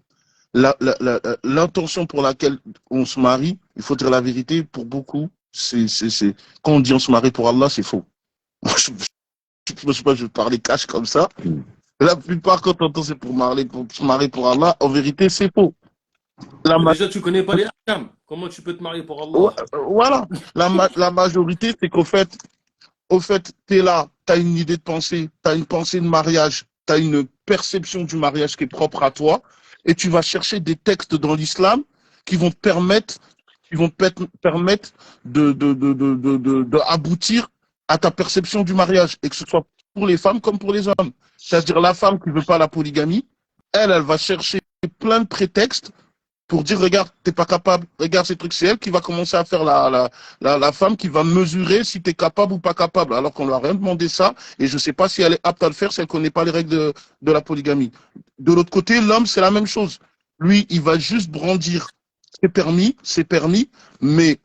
l'intention pour laquelle on se marie, il faut dire la vérité, pour beaucoup, quand on dit on se marie pour Allah, c'est faux. je sais pas, je vais parler cash comme ça. La plupart, quand on entend c'est pour se marier pour Allah, en vérité, c'est faux. La, Mais ma- déjà, tu connais pas les ahkam. Comment tu peux te marier pour ouais, Allah? voilà. La majorité, c'est au fait, t'es là, t'as une idée de pensée, t'as une pensée de mariage, t'as une perception du mariage qui est propre à toi, et tu vas chercher des textes dans l'islam qui vont te permettre, permettre de aboutir à ta perception du mariage, et que ce soit pour les femmes comme pour les hommes. C'est-à-dire la femme qui veut pas la polygamie, elle va chercher plein de prétextes pour dire, regarde, t'es pas capable, regarde ces trucs, c'est elle qui va commencer à faire la femme qui va mesurer si t'es capable ou pas capable, alors qu'on lui a rien demandé ça, et je sais pas si elle est apte à le faire si elle connaît pas les règles de la polygamie. De l'autre côté, l'homme, c'est la même chose. Lui, il va juste brandir, c'est permis, mais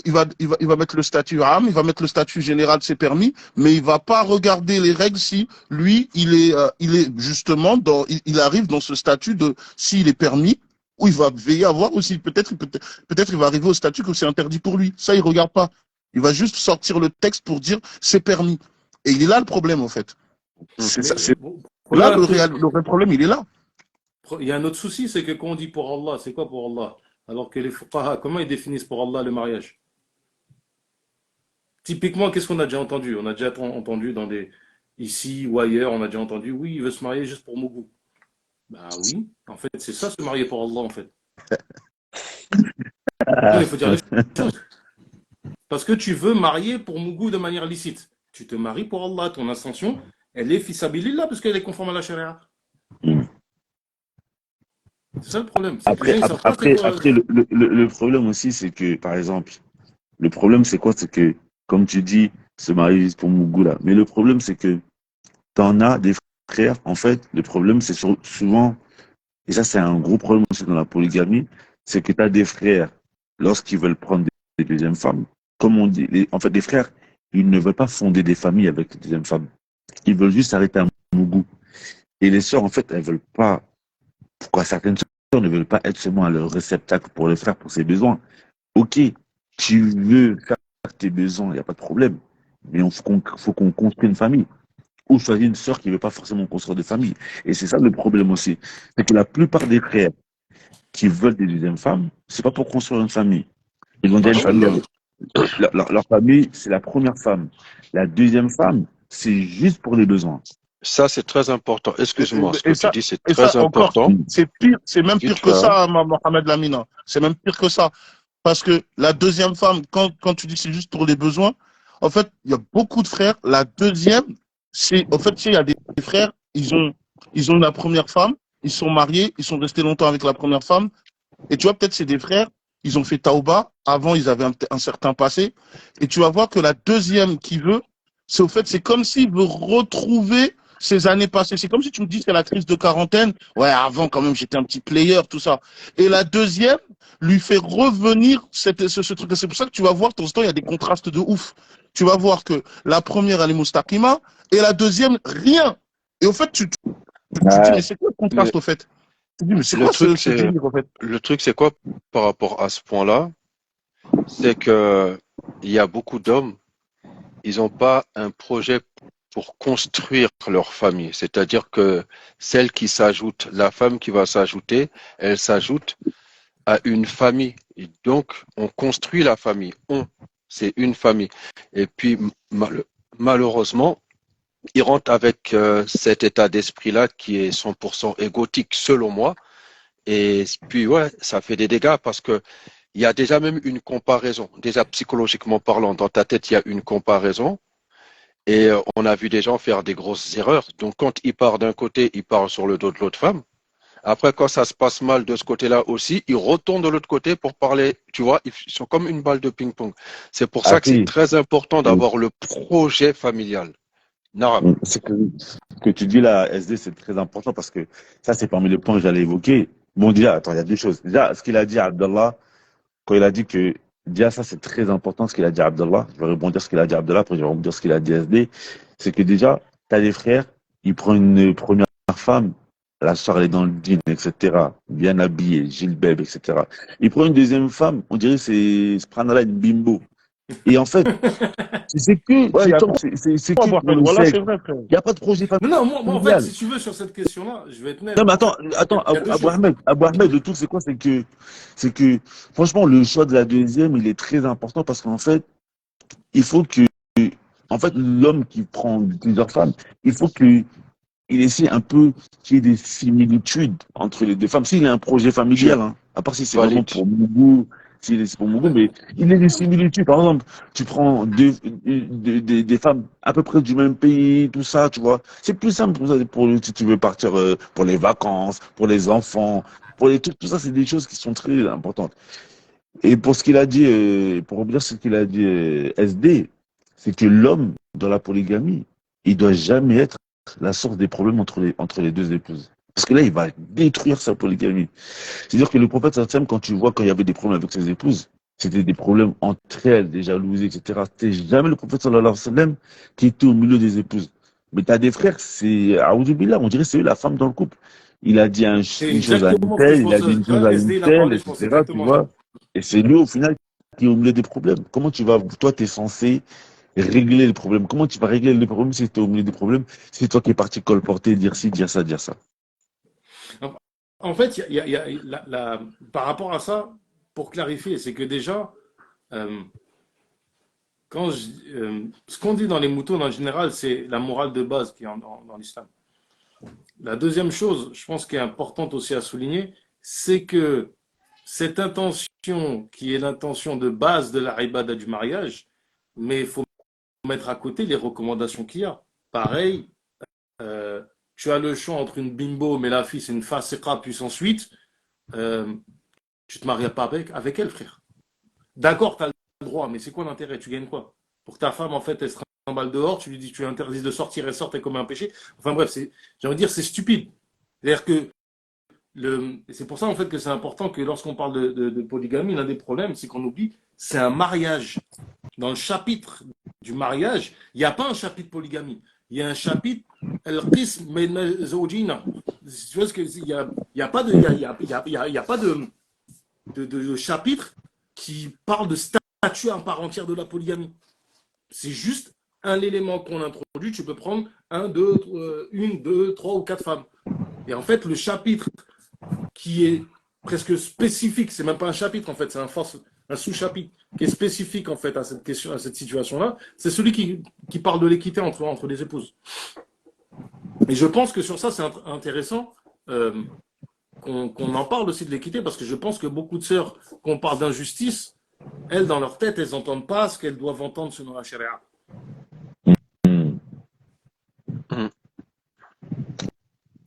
il va mettre le statut âme, il va mettre le statut général, c'est permis, mais il va pas regarder les règles si lui, il est justement il arrive dans ce statut de s'il est permis, ou il va veiller à voir aussi, peut-être il va arriver au statut que c'est interdit pour lui. Ça, il regarde pas. Il va juste sortir le texte pour dire c'est permis. Et il est là le problème, en fait. C'est ça, Mais c'est là regarde un peu. le vrai problème, il est là. Il y a un autre souci, c'est que quand on dit pour Allah, c'est quoi pour Allah? Alors que les fuqaha, comment ils définissent pour Allah le mariage? Typiquement, qu'est-ce qu'on a déjà entendu? On a déjà entendu ici ou ailleurs, on a déjà entendu, oui, il veut se marier juste pour Mougou. Bah oui, en fait, c'est ça se marier pour Allah, en fait. Non, il faut dire les choses. Parce que tu veux marier pour Mougou de manière licite. Tu te maries pour Allah, ton intention, elle est fissabilillah parce qu'elle est conforme à la charia. C'est ça le problème. C'est que les gens, ils savent pas c'est quoi. Après le problème aussi, c'est que, par exemple, le problème, c'est quoi? C'est que, comme tu dis, se marier juste pour Mougou, là. Mais le problème, c'est que t'en as des frères. En fait, le problème, c'est souvent, et ça, c'est un gros problème aussi dans la polygamie, c'est que tu as des frères, lorsqu'ils veulent prendre des deuxièmes femmes, comme on dit, en fait, des frères, ils ne veulent pas fonder des familles avec des deuxièmes femmes. Ils veulent juste s'arrêter à Mougou. Et les sœurs, en fait, elles veulent pas, pourquoi certaines sœurs ne veulent pas être seulement le réceptacle pour le frère pour ses besoins. Ok, tu veux faire tes besoins, il n'y a pas de problème. Mais il faut qu'on construise une famille. Ou choisir une sœur qui ne veut pas forcément construire de famille. Et c'est ça le problème aussi. C'est que la plupart des frères qui veulent des deuxièmes femmes, c'est pas pour construire une famille. Ils ont déjà une famille Machallah. avec. Leur famille, c'est la première femme. La deuxième femme, c'est juste pour les besoins. Ça, c'est très important. Excuse-moi, ce que tu dis, c'est Et ça très encore, important. c'est pire, c'est même pire que Dites-le, hein. ça, Mohamed Lamina. C'est même pire que ça. Parce que la deuxième femme, quand tu dis c'est juste pour les besoins, en fait, il y a beaucoup de frères. La deuxième, en fait, il y a des frères, ils ont la première femme, ils sont mariés, ils sont restés longtemps avec la première femme. Et tu vois, peut-être c'est des frères, ils ont fait Taouba. Avant, ils avaient un certain passé. Et tu vas voir que la deuxième qui veut, c'est comme s'il veut retrouver ces années passées. C'est comme si tu me dis c'est la crise de quarantaine. Ouais, avant, quand même, j'étais un petit player, tout ça. Et la deuxième lui fait revenir ce truc. C'est pour ça que tu vas voir, de temps en temps, il y a des contrastes de ouf. Tu vas voir que la première, elle est Moustakima, et la deuxième, rien. Et au fait, tu dis, mais c'est quoi le Mais contraste, au fait? Tu dis, mais c'est le quoi truc, ce c'est, délire, au fait? le truc, c'est quoi par rapport à ce point-là? C'est que il y a beaucoup d'hommes, ils n'ont pas un projet pour construire leur famille. C'est-à-dire que celle qui s'ajoute, la femme qui va s'ajouter, elle s'ajoute à une famille. Et donc, on construit la famille. C'est une famille. Et puis, malheureusement, ils rentrent avec cet état d'esprit-là qui est 100% égotique, selon moi. Et puis, ouais, ça fait des dégâts parce que il y a déjà même une comparaison. Déjà, psychologiquement parlant, dans ta tête, il y a une comparaison. Et on a vu des gens faire des grosses erreurs. Donc, quand il part d'un côté, il part sur le dos de l'autre femme. Après, quand ça se passe mal de ce côté-là aussi, ils retournent de l'autre côté pour parler. Tu vois, ils sont comme une balle de ping-pong. C'est pour ça que c'est Après, très important d'avoir le projet familial. Non. ce que tu dis là, SD, c'est très important parce que ça, c'est parmi les points que j'allais évoquer. Bon, déjà, attends, il y a deux choses. Déjà, ce qu'il a dit à Abdallah, quand il a dit que, déjà, ça, c'est très important ce qu'il a dit à Abdallah. Je vais rebondir ce qu'il a dit à Abdallah, après, je vais rebondir ce qu'il a dit à SD. C'est que déjà, tu as des frères, ils prennent une première femme, la soeur, elle est dans le jean, etc. Bien habillée, gilbeb, etc. Ils prennent une deuxième femme, on dirait que c'est, subhanallah, une bimbo. Et en fait, c'est que, Ouais, il y a c'est quoi que avoir pour fait. le Voilà, sexe. c'est vrai, frère. Il n'y a pas de projet Non, non, moi, en fait, familial. si tu veux, sur cette question-là, je vais être net. Non, mais En fait, attends, il y a deux choses. Abou Ahmed, le truc, c'est quoi? C'est que, franchement, le choix de la deuxième, il est très important parce qu'en fait, il faut que, en fait, l'homme qui prend plusieurs femmes, il faut que il essaie un peu qu'il y ait des similitudes entre les deux femmes. S'il a un projet Je familial, hein, à part si c'est vraiment valide. pour Mougou, si c'est pour Mougou, mais il y a des similitudes. Par exemple, tu prends des femmes à peu près du même pays, tout ça, tu vois. C'est plus simple pour ça, si tu veux partir pour les vacances, pour les enfants, pour les trucs, tout ça, c'est des choses qui sont très importantes. Et pour ce qu'il a dit, pour revenir sur ce qu'il a dit SD, c'est que l'homme, dans la polygamie, il doit jamais être la source des problèmes entre les deux épouses. Parce que là, il va détruire sa polygamie. C'est-à-dire que le prophète sallam, quand tu vois, quand il y avait des problèmes avec ses épouses, c'était des problèmes entre elles, des jalousies, etc. C'était jamais le prophète sallallahu alayhi wa sallam qui était au milieu des épouses. Mais tu as des frères, c'est, Aoudoubillah, on dirait que c'est eux la femme dans le couple. Il a dit C'est une chose à une exactement ce que je telle, il a pense. dit une chose Quand à une SD, il a telle, parlé, je pense etc. Tu exactement ça. vois. Et c'est lui, au final, qui est au milieu des problèmes. Comment tu vas, toi, tu es censé régler les problèmes. Comment tu vas régler les problèmes si tu es au milieu des problèmes? C'est toi qui es parti colporter, dire ci, dire ça, dire ça. En fait, par rapport à ça, pour clarifier, c'est que déjà, euh, ce qu'on dit dans les moutons en général, c'est la morale de base qui est dans l'islam. La deuxième chose, je pense, qui est importante aussi à souligner, c'est que cette intention qui est l'intention de base de la ibada du mariage, mais il faut mettre à côté les recommandations qu'il y a. Pareil, euh, tu as le choix entre une bimbo, mais la fille c'est une fasiqa puissance 8, euh, tu te maries pas avec elle, frère. D'accord, tu as le droit, mais c'est quoi l'intérêt? Tu gagnes quoi? Pour que ta femme, en fait, elle se trimballe dehors, tu lui dis, tu lui interdis de sortir, elle sort, elle commet un péché. Enfin bref, j'ai envie de dire, c'est stupide. C'est-à-dire que c'est pour ça, en fait, que c'est important que lorsqu'on parle de polygamie, l'un des problèmes, c'est qu'on oublie, c'est un mariage. Dans le chapitre du mariage, il n'y a pas un chapitre polygamie. Il y a un chapitre El-Qism min Zawjina. Tu vois ce que il y a pas de il y a pas de chapitre qui parle de statut à part entière de la polygamie. C'est juste un élément qu'on introduit. Tu peux prendre une, deux, trois ou quatre femmes. Et en fait, le chapitre qui est presque spécifique, c'est même pas un chapitre en fait, c'est un sous-chapitre qui est spécifique en fait à cette question, à cette situation-là, c'est celui qui parle de l'équité entre les épouses. Et je pense que sur ça, c'est intéressant qu'on en parle aussi de l'équité, parce que je pense que beaucoup de sœurs, qu'on parle d'injustice, elles, dans leur tête, elles n'entendent pas ce qu'elles doivent entendre selon la charia. Hmm. Mhm.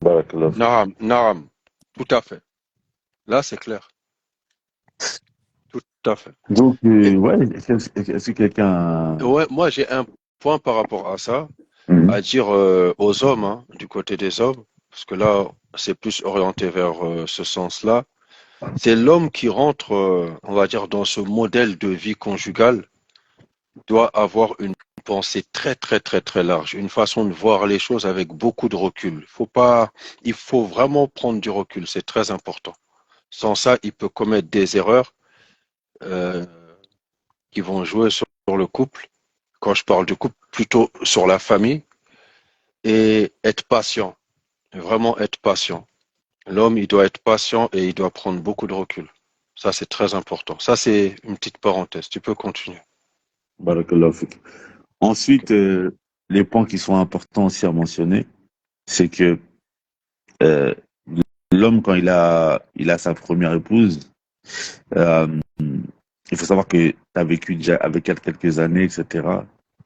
Barakallah. Naam, tout à fait. Là, c'est clair. Tout à fait. Donc, Et, ouais, est-ce que quelqu'un. ouais, moi, j'ai un point par rapport à ça, Mhm. à dire aux hommes, hein, du côté des hommes, parce que là, c'est plus orienté vers ce sens-là. C'est l'homme qui rentre, on va dire, dans ce modèle de vie conjugale, doit avoir une pensée très, très, très, très large, une façon de voir les choses avec beaucoup de recul. Il faut vraiment prendre du recul, c'est très important. Sans ça, il peut commettre des erreurs euh, qui vont jouer sur le couple. Quand je parle du couple, plutôt sur la famille, et être patient, vraiment être patient. L'homme, il doit être patient et il doit prendre beaucoup de recul. Ça, c'est très important. Ça, c'est une petite parenthèse. Tu peux continuer. Barakallah fik. Ensuite, les points qui sont importants aussi à mentionner, c'est que euh, l'homme, quand il a sa première épouse, euh, il faut savoir que tu as vécu déjà avec elle quelques années, etc.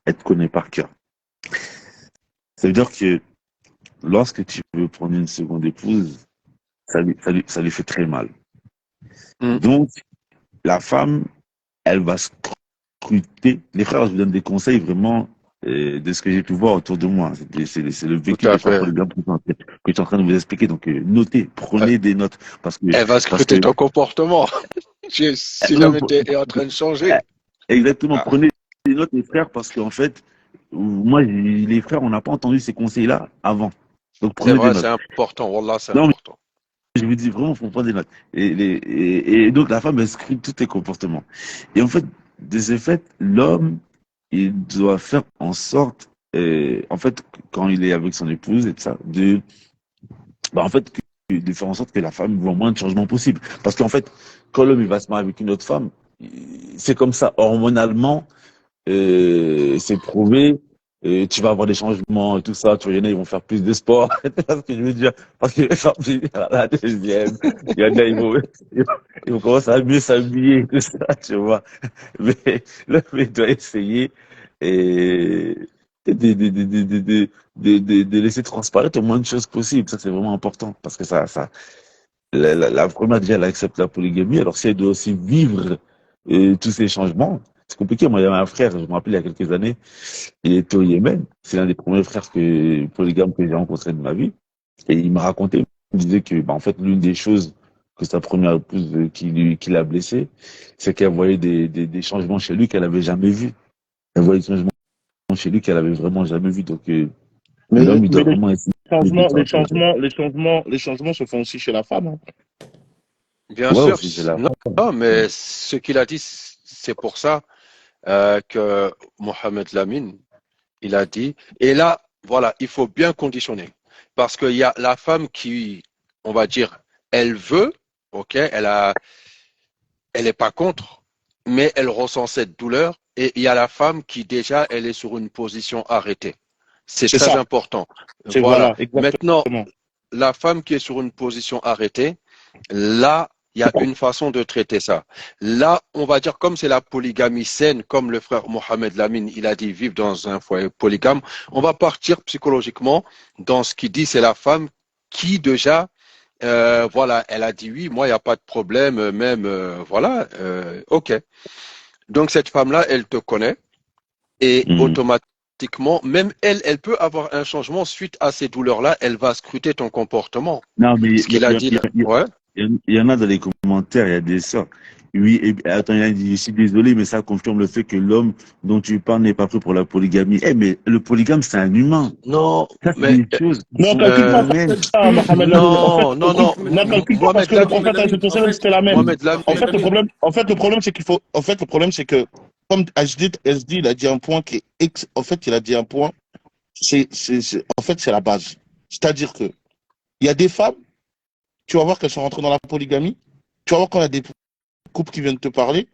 Elle te connaît par cœur. Ça veut dire que lorsque tu veux prendre une seconde épouse, ça lui fait très mal. Mm, Donc, la femme, elle va scruter. Les frères, je vous donne des conseils vraiment de ce que j'ai pu voir autour de moi. C'est le tout vécu à des fois fait. que je suis en train de vous expliquer. Donc, notez, Euh, prenez des notes. Elle va Parce que scruter ton comportement. Si non, jamais tu es en train de changer. exactement, Ah, prenez des notes, les frères, parce qu'en fait, moi, les frères, on n'a pas entendu ces conseils-là avant. Donc, c'est prenez des vrai, c'est notes. important. Wallah, c'est Non, mais important. je vous dis vraiment, il faut prendre des notes. Et donc, la femme, elle scrute tous tes comportements. Et en fait, de ce fait, l'homme, il doit faire en sorte, en fait, quand il est avec son épouse et tout ça, en fait, de faire en sorte que la femme voit le moins de changements possible. Parce qu'en fait, quand l'homme il va se marier avec une autre femme, c'est comme ça, hormonalement, c'est prouvé. Tu vas avoir des changements et tout ça. Tu vois, il y en a, ils vont faire plus de sport. C'est ce que je veux dire. Parce que la deuxième, il y en a, ils vont commencer à mieux s'habiller et tout ça, tu vois. Mais l'homme, il doit essayer et de laisser transparaître au moins de choses possibles. Ça, c'est vraiment important. Parce que la première, déjà, elle accepte la polygamie. Alors, si elle doit aussi vivre tous ces changements, c'est compliqué. Moi, il y avait un frère, je me rappelle, il y a quelques années, il était au Yémen. C'est l'un des premiers frères polygames que j'ai rencontré de ma vie. Et il me racontait, il me disait que, en fait, l'une des choses que sa première épouse qui l'a blessé, c'est qu'elle voyait des changements chez lui qu'elle n'avait jamais vus. Elle voyait des changements chez lui qu'elle avait vraiment jamais vus. Donc, Mais, l'homme, il mais doit vraiment essayer de lutter un peu. les changements se font aussi chez la femme, hein. Bien Ouais, sûr. aussi, c'est la Non, femme. non, mais ce qu'il a dit, c'est pour ça que Mohamed Lamine, il a dit. Et là, voilà, il faut bien conditionner. Parce qu'il y a la femme qui, on va dire, elle veut, ok, elle n'est pas contre, mais elle ressent cette douleur. Et il y a la femme qui, déjà, elle est sur une position arrêtée. C'est C'est très ça. important. C'est Voilà. voilà, exactement. Maintenant, la femme qui est sur une position arrêtée, là, il y a une façon de traiter ça. Là, on va dire, comme c'est la polygamie saine, comme le frère Mohamed Lamine, il a dit vivre dans un foyer polygame, on va partir psychologiquement dans ce qu'il dit, c'est la femme qui déjà, voilà, elle a dit oui, moi, il n'y a pas de problème, même, voilà, ok. Donc, cette femme-là, elle te connaît et Mhm. automatiquement, même elle, elle peut avoir un changement suite à ces douleurs-là, elle va scruter ton comportement. Non, mais Ce qu'il a dit là, ouais. il y en a dans les commentaires, il y a des sœurs. Oui, et attends, il y a dit, je suis désolé, mais ça confirme le fait que l'homme dont tu parles n'est pas fait pour la polygamie. Eh, mais le polygame, c'est un humain. Non, Ça, c'est mais des choses qui Non, sont calcule pas humaines. ça, Mohamed Lamine. En fait, non, non, écoute, non. non, calcule pas parce Mohamed que le Lamine, prophète, c'était la même. Mohamed Lamine, En fait, le problème, c'est comme SD, il a dit un point qui est, en fait, il a dit un point, en fait, c'est la base. C'est-à-dire que, il y a des femmes, tu vas voir qu'elles sont rentrées dans la polygamie, tu vas voir quand il y a des couples qui viennent te parler,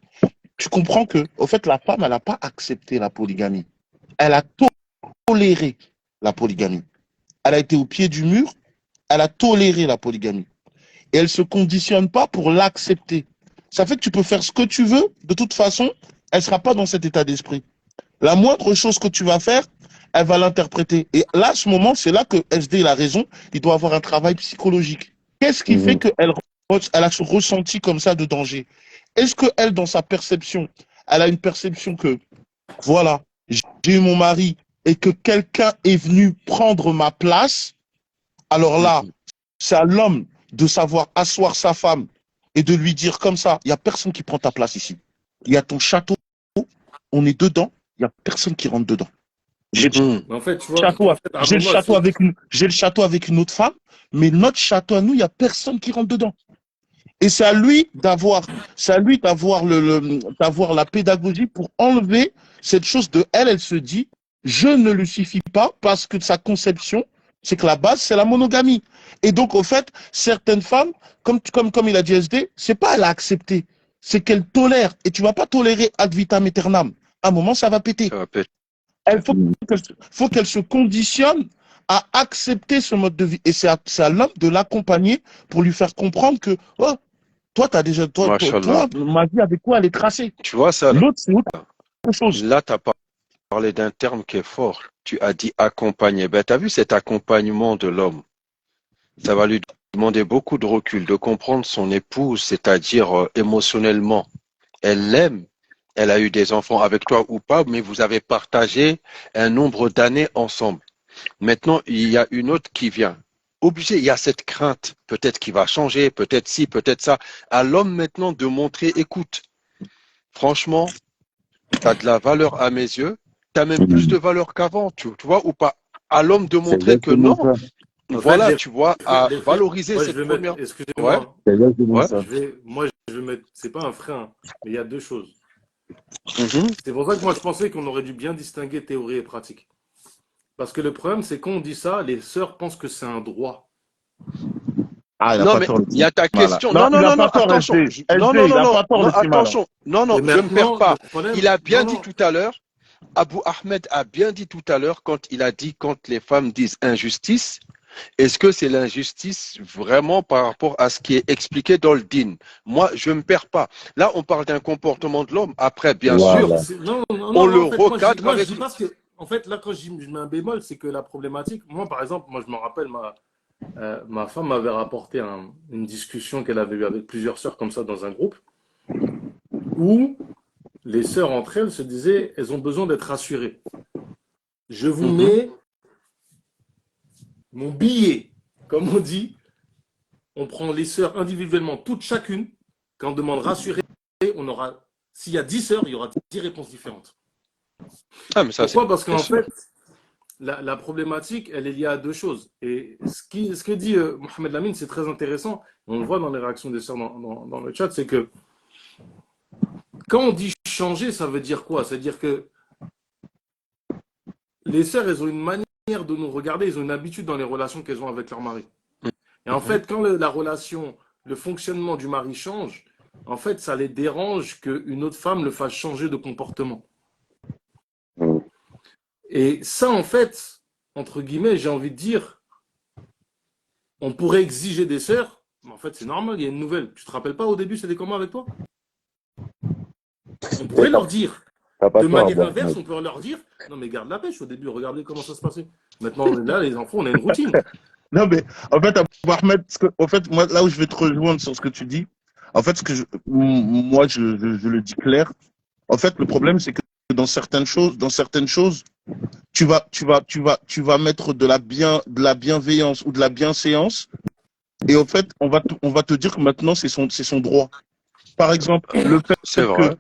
tu comprends que, en fait, la femme, elle n'a pas accepté la polygamie. Elle a toléré la polygamie. Elle a été au pied du mur, elle a toléré la polygamie. Et elle ne se conditionne pas pour l'accepter. Ça fait que tu peux faire ce que tu veux, de toute façon, elle ne sera pas dans cet état d'esprit. La moindre chose que tu vas faire, elle va l'interpréter. Et là, à ce moment, c'est là que SD il a raison, il doit avoir un travail psychologique. Qu'est-ce qui fait Mhm. qu'elle elle a ce ressenti comme ça de danger? Est-ce qu'elle, dans sa perception, elle a une perception que, voilà, j'ai eu mon mari et que quelqu'un est venu prendre ma place? Alors là, c'est à l'homme de savoir asseoir sa femme et de lui dire comme ça, il n'y a personne qui prend ta place ici. Il y a ton château, on est dedans, il n'y a personne qui rentre dedans. J'ai le Mais en fait, tu vois, château, en fait, Abdelmoula, j'ai le château avec une autre femme, mais notre château à nous, il n'y a personne qui rentre dedans. Et c'est à lui d'avoir, d'avoir la pédagogie pour enlever cette chose de elle, elle se dit, je ne le suffis pas parce que sa conception, c'est que la base, c'est la monogamie. Et donc, au fait, certaines femmes, comme il a dit SD, c'est pas elle a accepté, c'est qu'elle tolère. Et tu vas pas tolérer ad vitam aeternam. À un moment, ça va péter. ça va péter. Il faut qu'elle se conditionne à accepter ce mode de vie. Et c'est à l'homme de l'accompagner pour lui faire comprendre que, oh, toi, t'as déjà, Machallah. ma vie avec quoi elle est tracée. Tu vois ça, L'autre, c'est autre chose. là, tu as parlé d'un terme qui est fort. Tu as dit accompagner. Ben, tu as vu cet accompagnement de l'homme. Ça va lui demander beaucoup de recul, de comprendre son épouse, c'est-à-dire émotionnellement. Elle l'aime, elle a eu des enfants avec toi ou pas, mais vous avez partagé un nombre d'années ensemble. Maintenant, il y a une autre qui vient. Obligé, il y a cette crainte, peut-être qu'il va changer, peut-être ci, peut-être ça. À l'homme maintenant de montrer, écoute, franchement, tu as de la valeur à mes yeux, tu as même plus de Mhm. valeur qu'avant, tu vois, ou pas. À l'homme de C'est montrer que exactement non, ça. en fait, voilà, tu vois, à les frères, valoriser moi, je cette vais mettre, première. Ouais, excusez-moi, C'est exactement ouais. ça. moi, je vais mettre, c'est pas un frein, mais il y a deux choses. Mhm. C'est pour ça que moi je pensais qu'on aurait dû bien distinguer théorie et pratique. Parce que le problème, c'est quand on dit ça, les sœurs pensent que c'est un droit. Ah, il n'a Non, pas mais tort, le il y a ta cinéma, là. question. Non, Non, il non, n'a non, non, pas tort, attention. SD. Non, SD, non, il non, n'a non, pas tort, non, le cinéma, là. attention. Non, non, Et je ne me perds maintenant, pas. le problème, Il a bien non, dit non, tout à l'heure, Abou Ahmed a bien dit tout à l'heure quand il a dit quand les femmes disent injustice, est-ce que c'est l'injustice vraiment par rapport à ce qui est expliqué dans le din? Moi, je ne me perds pas. Là, on parle d'un comportement de l'homme. Après, bien sûr, Voilà. non, non, on non, le en fait, recadre moi, je avec dis pas ce que, en fait, là, quand je mets un bémol, c'est que la problématique, moi, par exemple, moi, je me rappelle, ma femme m'avait rapporté une discussion qu'elle avait eue avec plusieurs sœurs comme ça dans un groupe, où les sœurs entre elles se disaient, elles ont besoin d'être rassurées. Je vous Mhm. mets mon billet, comme on dit, on prend les sœurs individuellement, toutes chacune, quand on demande rassurer, on aura, s'il y a 10 sœurs, il y aura 10 réponses différentes. Ah, mais ça, Pourquoi? Parce c'est qu'en sûr. fait, la problématique, elle est liée à deux choses. Et ce que dit Mohamed Lamine, c'est très intéressant. On le voit dans les réactions des sœurs dans le chat, c'est que quand on dit changer, ça veut dire quoi? C'est-à-dire que les sœurs, elles ont une manière de nous regarder, elles ont une habitude dans les relations qu'elles ont avec leur mari. Et en Mhm. fait, quand la relation, le fonctionnement du mari change, en fait, ça les dérange qu'une autre femme le fasse changer de comportement. Et ça, en fait, entre guillemets, j'ai envie de dire, on pourrait exiger des sœurs, mais en fait, c'est normal, il y a une nouvelle. Tu te rappelles pas, au début, c'était comment avec toi? On Et pourrait leur dire, t'as pas de tort, manière Abou inverse, Ahmed. on peut leur dire, non mais garde la pêche, au début, regardez comment ça se passait. Maintenant, là, les enfants, on a une routine. Non, mais en fait, Abou Ahmed, en fait, moi, là où je vais te rejoindre sur ce que tu dis, en fait, moi, je le dis clair. En fait, le problème, c'est que dans certaines choses, tu vas mettre de la bienveillance ou de la bienséance, et en fait, on va te dire que maintenant, c'est son droit. Par exemple, C'est vrai.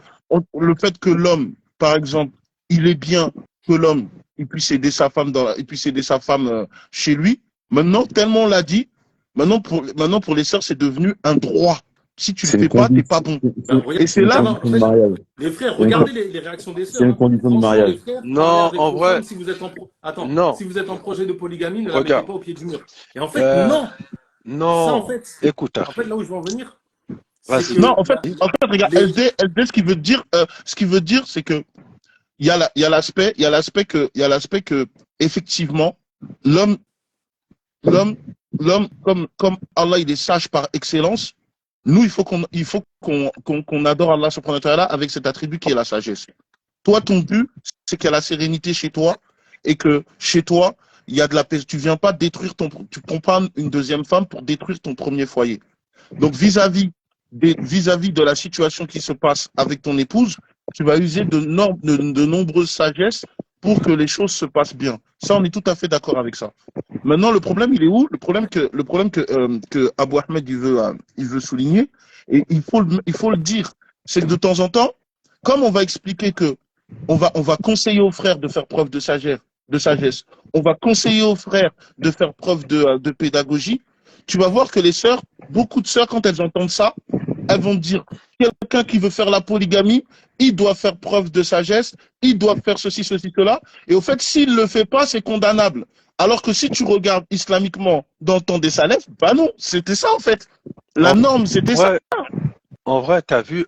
le fait que l'homme, par exemple, il est bien que l'homme, il puisse aider sa femme il puisse aider sa femme chez lui. Maintenant, tellement on l'a dit, maintenant pour les sœurs, c'est devenu un droit. Si tu le C'est une fais pas, t'es pas condition, bon. Ben, Et regarde, c'est c'est une là, non, non, en condition de fait, mariage. les frères, C'est une, regardez les réactions des c'est sœurs. une Hein. condition de Franchement, les mariage. frères, parlez Non, avec en vos femmes vrai, si vous êtes attends, non. si vous êtes en projet de polygamie, ne la mettez Regarde. pas au pied du mur. Et en fait, Euh, non. Ça, non. Écoute, en fait, Harry. là où je veux en venir, c'est Vas-y. non, que en fait, regarde, les, LD, ce qu'il veut dire, c'est que il y a l'aspect que, effectivement, l'homme, l'homme, l'homme, comme Allah, il est sage par excellence. Nous, qu'on adore Allah subhanahu wa ta'ala avec cet attribut qui est la sagesse. Toi, ton but, c'est qu'il y a la sérénité chez toi et que chez toi, il y a de la paix. Tu viens pas détruire tu prends pas une deuxième femme pour détruire ton premier foyer. Donc, vis-à-vis de la situation qui se passe avec ton épouse, tu vas user de nombreuses sagesses pour que les choses se passent bien. Ça, on est tout à fait d'accord avec ça. Maintenant, le problème, il est où? Le problème que Abou Ahmed il veut souligner, et il faut le dire, c'est que de temps en temps, comme on va expliquer que on va conseiller aux frères de faire preuve de sagesse, on va conseiller aux frères de faire preuve de pédagogie, tu vas voir que les sœurs, beaucoup de sœurs, quand elles entendent ça, elles vont dire quelqu'un qui veut faire la polygamie, il doit faire preuve de sagesse, il doit faire ceci, ceci, cela. Et au fait, s'il ne le fait pas, c'est condamnable. Alors que si tu regardes islamiquement dans le temps des salafs, bah non, c'était ça en fait. La En norme, c'était ça. vrai, en vrai, t'as vu,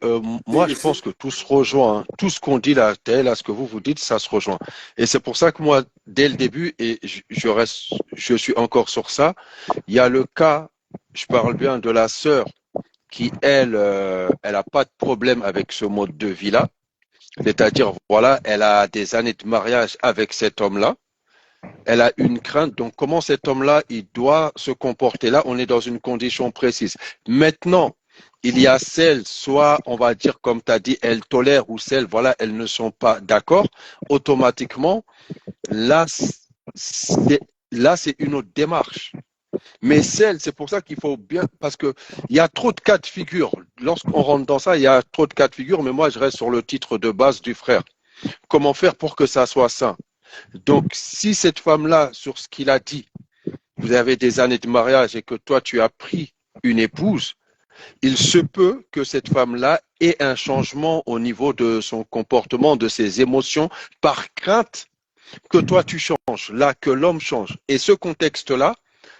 moi, et je c'est- pense que tout se rejoint. Hein. Tout ce qu'on dit là, tel à ce que vous dites, ça se rejoint. Et c'est pour ça que moi, dès le début, et je suis encore sur ça, il y a le cas, je parle bien de la sœur qui, elle a pas de problème avec ce mode de vie-là. C'est-à-dire, voilà, elle a des années de mariage avec cet homme-là. Elle a une crainte. Donc, comment cet homme-là, il doit se comporter là? On est dans une condition précise. Maintenant, il y a celles, soit, on va dire, comme tu as dit, elles tolèrent ou celles, voilà, elles ne sont pas d'accord. Automatiquement, là, c'est, là, c'est une autre démarche. Mais celles, c'est pour ça qu'il faut bien, parce que il y a trop de cas de figure. Lorsqu'on rentre dans ça, il y a trop de cas de figure. Mais moi, je reste sur le titre de base du frère. Comment faire pour que ça soit sain? Donc, si cette femme-là, sur ce qu'il a dit, vous avez des années de mariage et que toi, tu as pris une épouse, il se peut que cette femme-là, ait un changement au niveau de son comportement, de ses émotions, par crainte que toi tu changes, là, que l'homme change. Et ce contexte-là,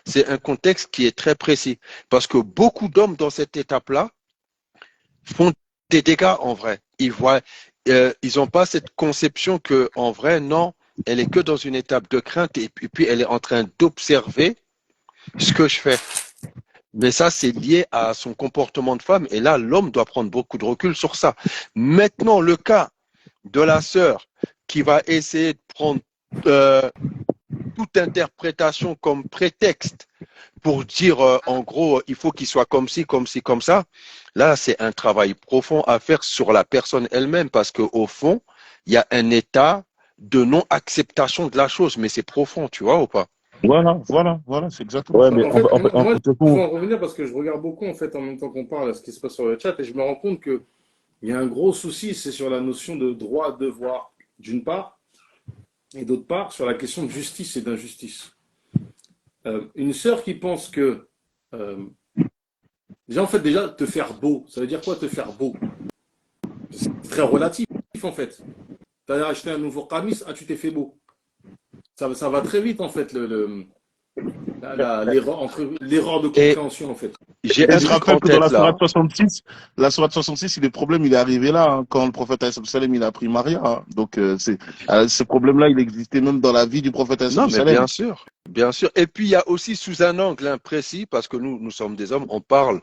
c'est un contexte qui est très précis. Parce que beaucoup d'hommes dans cette étape-là font des dégâts en vrai. Ils n'ont pas cette conception que, en vrai, non, elle est que dans une étape de crainte et puis elle est en train d'observer ce que je fais. Mais ça, c'est lié à son comportement de femme. Et là, l'homme doit prendre beaucoup de recul sur ça. Maintenant, le cas de la sœur qui va essayer de prendre euh, toute interprétation comme prétexte pour dire, en gros, il faut qu'il soit comme ci, comme ci, comme ça. Là, c'est un travail profond à faire sur la personne elle-même parce qu'au fond, il y a un état de non-acceptation de la chose, mais c'est profond, tu vois ou pas? Voilà, c'est exactement Ouais, ça. mais En fait, moi, en fait, je veux en revenir parce que je regarde beaucoup en fait en même temps qu'on parle à ce qui se passe sur le chat et je me rends compte que il y a un gros souci, c'est sur la notion de droit-devoir d'une part et d'autre part sur la question de justice et d'injustice. Une sœur qui pense que déjà en fait déjà te faire beau, ça veut dire quoi te faire beau? C'est très relatif en fait. Tu as acheté un nouveau camis, ah tu t'es fait beau. Ça va très vite en fait l'erreur de Et compréhension en fait. j'ai Et un je truc en rappelle que dans tête là. la sourate 66, le problème, il est arrivé là, hein, quand le prophète sallam il a pris Maria. Hein. Donc, ce problème-là, il existait même dans la vie du prophète Non, mais sallam. bien sûr, bien sûr. Et puis il y a aussi sous un angle imprécis, parce que nous sommes des hommes, on parle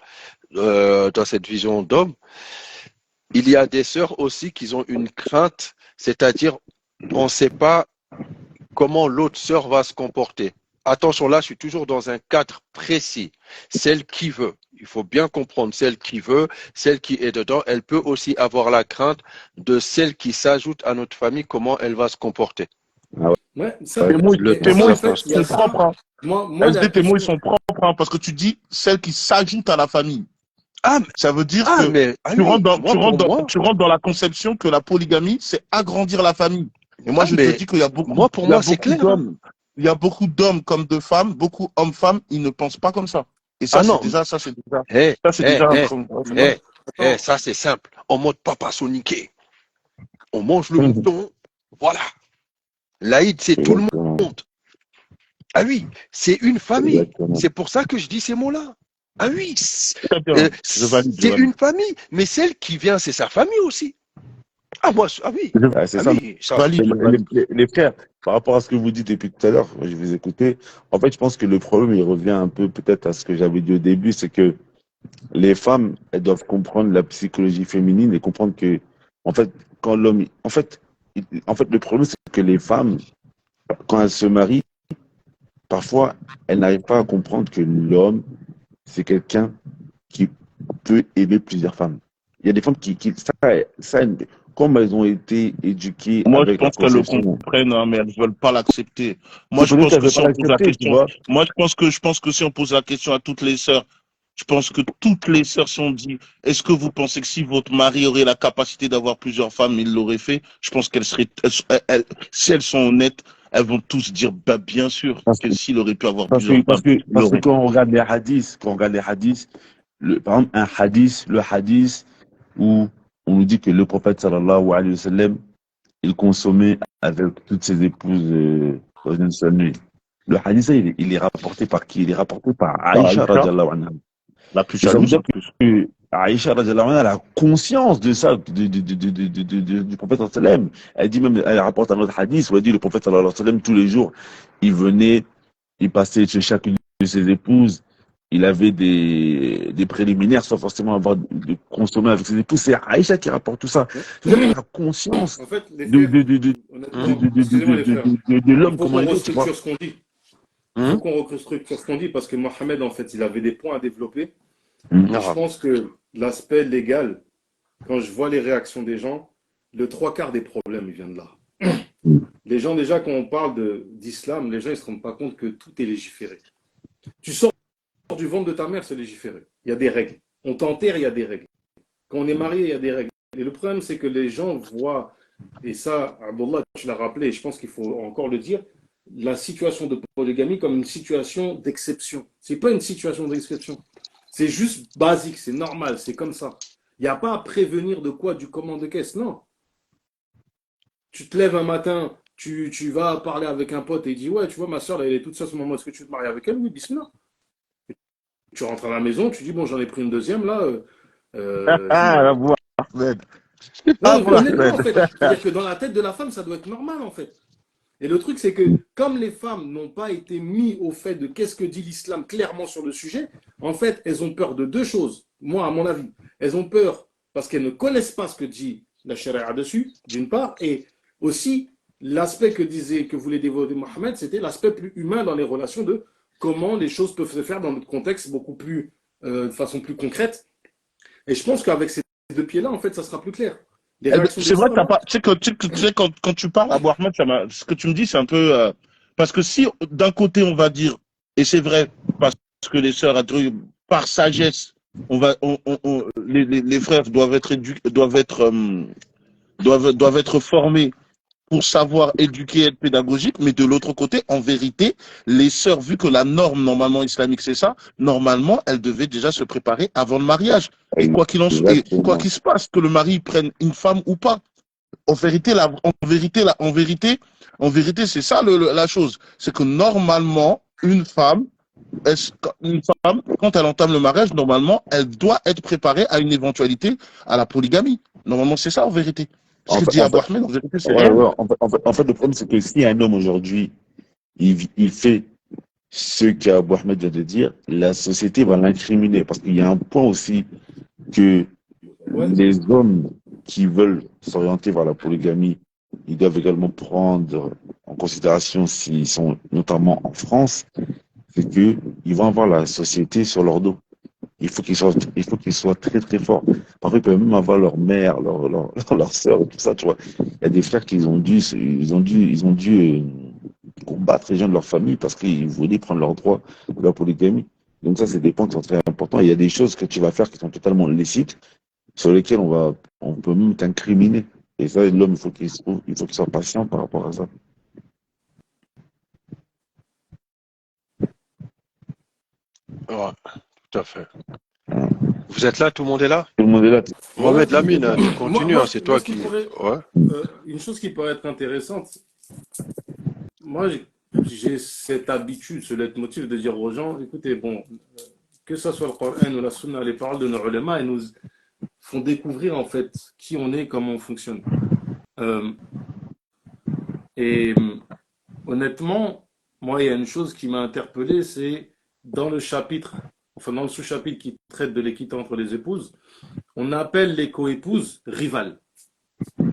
dans cette vision d'homme. Il y a des sœurs aussi qui ont une crainte, c'est-à-dire on ne sait pas comment l'autre sœur va se comporter. Attention, là, je suis toujours dans un cadre précis. Celle qui veut, il faut bien comprendre, celle qui veut, celle qui est dedans, elle peut aussi avoir la crainte de celle qui s'ajoute à notre famille, comment elle va se comporter. Ouais, ça, Tes mots, Le, mais tes ça mots, en ils fait, il y a sont ça. propres. Hein. Moi la SD, tes mots, ils question. sont propres, hein, parce que tu dis celle qui s'ajoute à la famille. ah, Ça veut dire que mais oui, moi pour moi, tu rentres dans la conception que la polygamie, c'est agrandir la famille. Et moi, ah, je te mais dis qu'il y a moi pour il y a moi c'est beaucoup clair. Hein. d'hommes, il y a beaucoup d'hommes comme de femmes, beaucoup hommes-femmes, ils ne pensent pas comme ça. Et Ah non, hé, ça, c'est hé, déjà un hé, problème. hé, hé, Attends, ça c'est simple. En mode papa soniqué, on mange le mouton, voilà. L'Aïd, c'est tout le exactement, monde. Ah oui, c'est une famille. exactement. C'est pour ça que je dis ces mots-là. Ah oui, Très bien. Je c'est valide. une famille. Mais celle qui vient, c'est sa famille aussi. Ah, moi, ah oui, C'est ah ça. oui, ça. Valide, je valide. Les frères, par rapport à ce que vous dites depuis tout à l'heure, je vous écoutais. En fait, je pense que le problème, il revient un peu peut-être à ce que j'avais dit au début, c'est que les femmes, elles doivent comprendre la psychologie féminine et comprendre que, en fait, quand l'homme, en fait, le problème, c'est que les femmes, quand elles se marient, parfois, elles n'arrivent pas à comprendre que l'homme, c'est quelqu'un qui peut aimer plusieurs femmes. Il y a des femmes ça, comme elles ont été éduquées Moi, je avec la pense qu'elles le conception, comprennent, hein, mais elles ne veulent pas l'accepter. Moi, c'est je peut-être pense qu'elles ne que veulent si pas on pose la l'accepter, tu question, vois. je pense que si on pose la question à toutes les sœurs, je pense que toutes les sœurs sont dit, est-ce que vous pensez que si votre mari aurait la capacité d'avoir plusieurs femmes, il l'aurait fait? Je pense qu'elles seraient, si elles sont honnêtes, elles vont tous dire, bah, bien sûr, Parce que que, s'il aurait pu avoir plusieurs femmes, il parce que l'aurait. quand on regarde les hadiths, par exemple, le hadith où on nous dit que le prophète sallallahu alayhi wa sallam, il consommait avec toutes ses épouses dans une seule nuit. Le hadith, il est rapporté par qui? Il est rapporté par Par Aïcha Aïcha, radiallahu anha. la plus Et ça veut jalouse dire en plus. que Aïcha radiallahu anha, elle a conscience de ça, du prophète sallallahu alayhi wa sallam. Elle dit même, elle rapporte un autre hadith où elle dit le prophète sallallahu alayhi wa sallam, tous les jours, il venait, il passait chez chacune de ses épouses, il avait des préliminaires sans forcément avoir de consommer avec ses épouses. C'est Aïcha qui rapporte tout ça. C'est-à-dire qu'elle a conscience en fait, les frères, Hum, honnêtement, excusez-moi les frères, de il l'homme, faut comment qu'on il est, tu vois. restructure ce qu'on dit. Il faut hum, qu'on restructure ce qu'on dit parce que Mohamed, en fait, il avait des points à développer. Et je arabe. pense que l'aspect légal, quand je vois les réactions des gens, le trois quarts des problèmes, ils viennent de là. Les gens, déjà, quand on parle d'islam, les gens ne se rendent pas compte que tout est légiféré. Tu sors du ventre de ta mère, c'est légiféré. Il y a des règles. On t'enterre, il y a des règles. Quand on est marié, il y a des règles. Et le problème, c'est que les gens voient, et ça, Abdullah, tu l'as rappelé, et je pense qu'il faut encore le dire, la situation de polygamie comme une situation d'exception. Ce n'est pas une situation d'exception. C'est juste basique, c'est normal, c'est comme ça. Il n'y a pas à prévenir de quoi, du commande de caisse, non. Tu te lèves un matin, tu vas parler avec un pote et il dit, ouais, tu vois, ma soeur, elle est toute seule à ce moment, est-ce que tu veux te marier avec elle? Oui, bismillah. Tu rentres à la maison, tu dis, bon, j'en ai pris une deuxième, là, je Ah, me... la voix, Ahmed. Non, Ah, mais voilà, honnêtement, Ahmed. en fait, c'est-à-dire que dans la tête de la femme, ça doit être normal, en fait. Et le truc, c'est que comme les femmes n'ont pas été mis au fait de qu'est-ce que dit l'islam clairement sur le sujet, en fait, elles ont peur de deux choses, moi, à mon avis. Elles ont peur parce qu'elles ne connaissent pas ce que dit la charia dessus, d'une part, et aussi l'aspect que voulait développer Mohamed, c'était l'aspect plus humain dans les relations de comment les choses peuvent se faire dans notre contexte beaucoup plus, de façon plus concrète. Et je pense qu'avec ces deux pieds-là, en fait, ça sera plus clair. Les Eh ben, réactions c'est des vrai que sœurs, t'as là, pas. Tu sais, quand tu parles à Ahmed, ce que tu me dis, c'est un peu. Parce que si d'un côté, on va dire, et c'est vrai, parce que les sœurs, par sagesse, les frères doivent être doivent être formés pour savoir éduquer et être pédagogique, mais de l'autre côté, en vérité, les sœurs, vu que la norme normalement islamique c'est ça, normalement elles devaient déjà se préparer avant le mariage. Et quoi Exactement. qu'il se passe, que le mari prenne une femme ou pas, en vérité, c'est ça la chose. C'est que normalement, une femme, quand elle entame le mariage, normalement, elle doit être préparée à une éventualité à la polygamie. Normalement, c'est ça en vérité. Ce En que fait, dit en Abou fait, Ahmed, en vérité, c'est ouais, réel. ouais, en fait, le problème, c'est que si un homme aujourd'hui, il fait ce qu'Abou Ahmed vient de dire, la société va l'incriminer. Parce qu'il y a un point aussi que ouais, les hommes qui veulent s'orienter vers la polygamie, ils doivent également prendre en considération, s'ils sont notamment en France, c'est que ils vont avoir la société sur leur dos. Il faut qu'ils soient très très forts. Parfois, ils peuvent même avoir leur mère, leur sœur, tout ça, tu vois. Il y a des frères qui ils ont dû combattre les gens de leur famille parce qu'ils voulaient prendre leur droit de la polygamie. Donc ça, c'est des points qui sont très importants. Il y a des choses que tu vas faire qui sont totalement licites, sur lesquelles on peut même t'incriminer. Et ça, l'homme, il faut qu'il soit patient par rapport à ça. Ouais, tout à fait. Hein. Vous êtes là, tout le monde est là? Tout le monde est là. ouais, Mohamed tout le monde est Lamine, là. tu Moi, continues, moi, hein, c'est moi, toi ce qui qui. pourrait, Ouais. une chose qui pourrait être intéressante, moi, j'ai cette habitude, ce leitmotiv de dire aux gens, écoutez, bon, que ce soit le Coran ou la Sunna, les paroles de nos ulama, elles nous font découvrir en fait qui on est, comment on fonctionne. Euh, et honnêtement, moi, il y a une chose qui m'a interpellé, c'est dans le chapitre, enfin dans le sous-chapitre qui traite de l'équité entre les épouses, on appelle les coépouses rivales.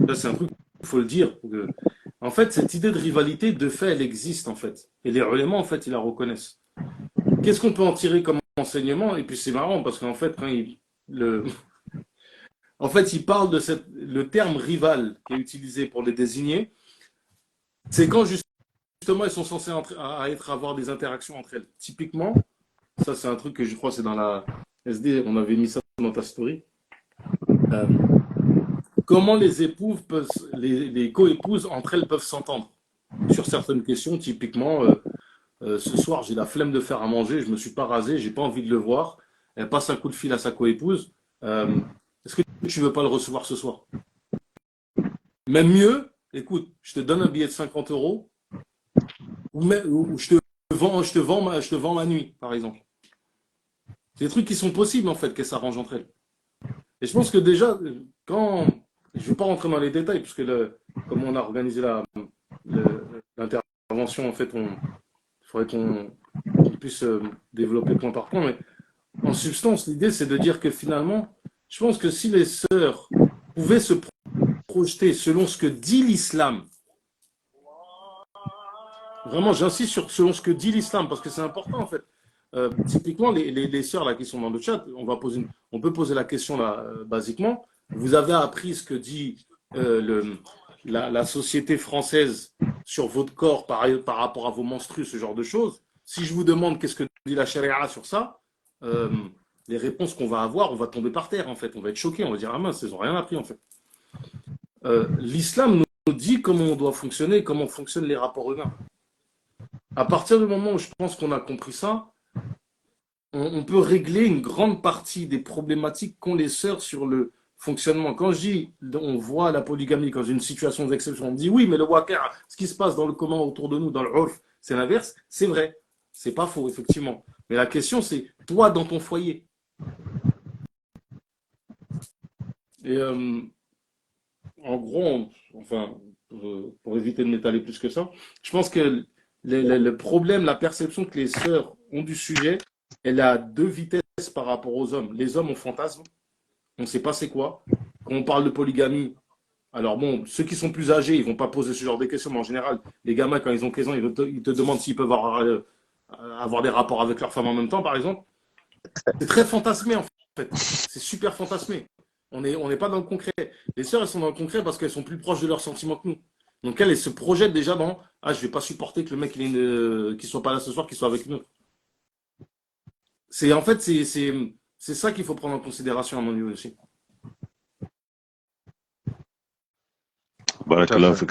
Ça, c'est un truc, il faut le dire. En fait, cette idée de rivalité, de fait, elle existe, en fait. Et les ulémas, en fait, ils la reconnaissent. Qu'est-ce qu'on peut en tirer comme enseignement? Et puis, c'est marrant, parce qu'en fait, en fait, il parle de le terme rival qui est utilisé pour les désigner. C'est quand, justement, elles sont censées avoir des interactions entre elles. Typiquement, ça, c'est un truc que je crois, c'est dans la SD, on avait mis ça dans ta story. Euh, comment les coépouses entre elles peuvent s'entendre sur certaines questions, typiquement, ce soir j'ai la flemme de faire à manger, je me suis pas rasé, j'ai pas envie de le voir, elle passe un coup de fil à sa coépouse, est-ce que tu veux pas le recevoir ce soir? Même mieux, écoute, je te donne un billet de 50 euros, ou je te vends ma nuit, par exemple. C'est des trucs qui sont possibles en fait, qu'elles s'arrangent entre elles. Et je pense que déjà, quand je ne vais pas rentrer dans les détails, puisque comme on a organisé l'intervention, en fait, il faudrait qu'on puisse développer point par point. Mais en substance, l'idée, c'est de dire que finalement, je pense que si les sœurs pouvaient se projeter selon ce que dit l'islam, vraiment, j'insiste sur selon ce que dit l'islam, parce que c'est important, en fait. Typiquement, les sœurs là, qui sont dans le chat, on peut poser la question là, basiquement. Vous avez appris ce que dit la société française sur votre corps par rapport à vos menstrues, ce genre de choses. Si je vous demande qu'est-ce que dit la charia sur ça, euh, les réponses qu'on va avoir, on va tomber par terre en fait. On va être choqué, on va dire ah mince, ils n'ont rien appris en fait. L'islam nous dit comment on doit fonctionner, comment fonctionnent les rapports humains. À partir du moment où je pense qu'on a compris ça, on peut régler une grande partie des problématiques qu'ont les sœurs sur le fonctionnement. Quand je dis, on voit la polygamie dans une situation d'exception, on me dit oui, mais le waqia, ce qui se passe dans le commun autour de nous, dans le urf, c'est l'inverse, c'est vrai. C'est pas faux, effectivement. Mais la question, c'est toi dans ton foyer. Et en gros, enfin, pour éviter de m'étaler plus que ça, je pense que le problème, la perception que les sœurs ont du sujet, elle a deux vitesses par rapport aux hommes. Les hommes ont fantasme, on ne sait pas c'est quoi. Quand on parle de polygamie, alors bon, ceux qui sont plus âgés, ils vont pas poser ce genre de questions, mais en général, les gamins, quand ils ont 15 ans, ils te demandent s'ils peuvent avoir des rapports avec leur femme en même temps, par exemple. C'est très fantasmé, en fait. C'est super fantasmé. On n'est pas dans le concret. Les sœurs, elles sont dans le concret parce qu'elles sont plus proches de leurs sentiments que nous. Donc elles se projettent déjà dans ah, je vais pas supporter que le mec qu'il soit pas là ce soir, qu'il soit avec nous. En fait, c'est ça qu'il faut prendre en considération à mon niveau aussi. Voilà, Tout à là, fait.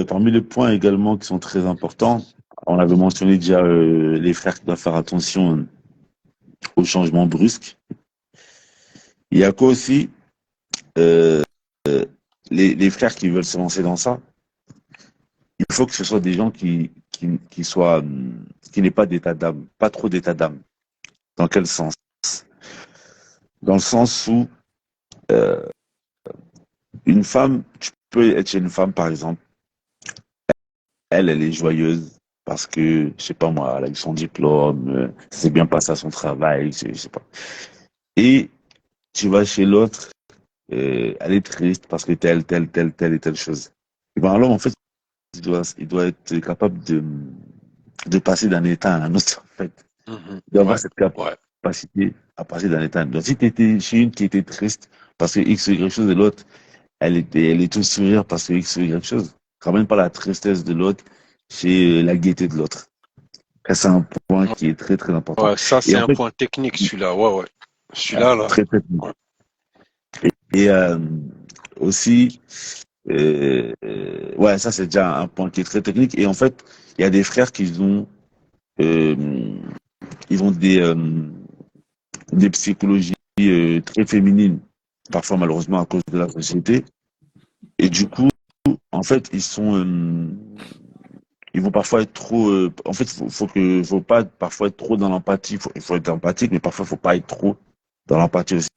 parmi les points également qui sont très importants, on avait mentionné déjà les frères qui doivent faire attention aux changements brusques. Il y a quoi aussi euh, les frères qui veulent se lancer dans ça, il faut que ce soit des gens qui soient, qui n'aient pas d'état d'âme, pas trop d'état d'âme. Dans quel sens? Dans le sens où une femme, tu peux être chez une femme par exemple, elle est joyeuse parce que, je sais pas moi, elle a eu son diplôme, c'est bien passé à son travail, je sais pas. Et tu vas chez l'autre, elle est triste parce que telle et telle chose. Et ben alors en fait, il doit être capable de passer d'un état à un autre en fait. Mhm. Il doit avoir Ouais, cette ouais. capacité à passer d'un état à un autre. Si tu étais chez une qui était triste parce que X ou Y chose et l'autre, elle est tout sourire parce que X ou Y chose, ramène pas la tristesse de l'autre chez la gaieté de l'autre. Ça, c'est un point qui est très très important. Ouais, ça, Et c'est en un fait, point technique, celui-là. Ouais, ouais. Celui-là, là. très très. Ouais. Et aussi, ouais, ça c'est déjà un point qui est très technique. Et en fait, il y a des frères euh, ils ont des psychologies très féminines, parfois malheureusement à cause de la société. Et du coup, en fait, ils vont parfois être trop. En fait, faut pas parfois être trop dans l'empathie. Il faut être empathique, mais parfois, faut pas être trop dans l'empathie aussi.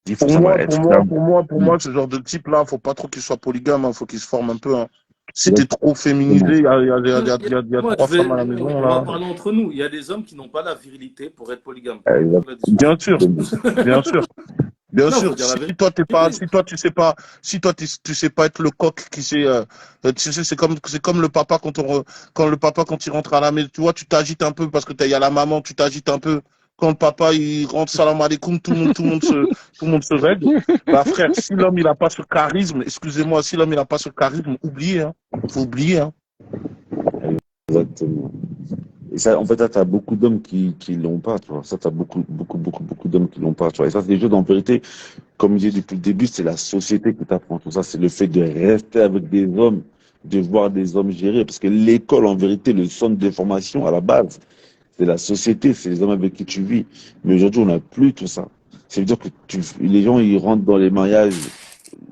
Il faut Pour savoir moi, être pour moi, ferme. pour moi, pour moi, ce genre de type-là, faut pas trop qu'il soit polygame, hein, faut qu'il se forme un peu. Hein. Si t'es trop féminisé, Exactement. il y a Moi, trois femmes à la maison, on va là. parler entre nous. Il y a des hommes qui n'ont pas la virilité pour être polygames, par exemple. La discussion. Bien sûr, bien sûr. Bien Non, il faut sûr, dire la si vérité. toi tu sais pas, si toi tu sais pas être le coq qui sait, tu sais, c'est comme le papa quand le papa quand il rentre à la maison, tu vois, tu t'agites un peu parce que il y a la maman, tu t'agites un peu. Quand le papa il rentre, salam alaikum, tout le monde se règle. Bah frère, si l'homme il a pas ce charisme, excusez-moi, si l'homme il a pas ce charisme, oubliez, hein, faut oublier, hein. Exactement. Et ça, en fait, tu as beaucoup d'hommes qui l'ont pas, tu vois. Ça, tu as beaucoup d'hommes qui l'ont pas, tu vois. Et ça, c'est des choses, en vérité, comme je dis depuis le début, c'est la société qui t'apprend tout ça. C'est le fait de rester avec des hommes, de voir des hommes gérer. Parce que l'école, en vérité, le centre de formation, à la base, c'est la société, c'est les hommes avec qui tu vis. Mais aujourd'hui, on n'a plus tout ça. Ça veut dire que les gens, ils rentrent dans les mariages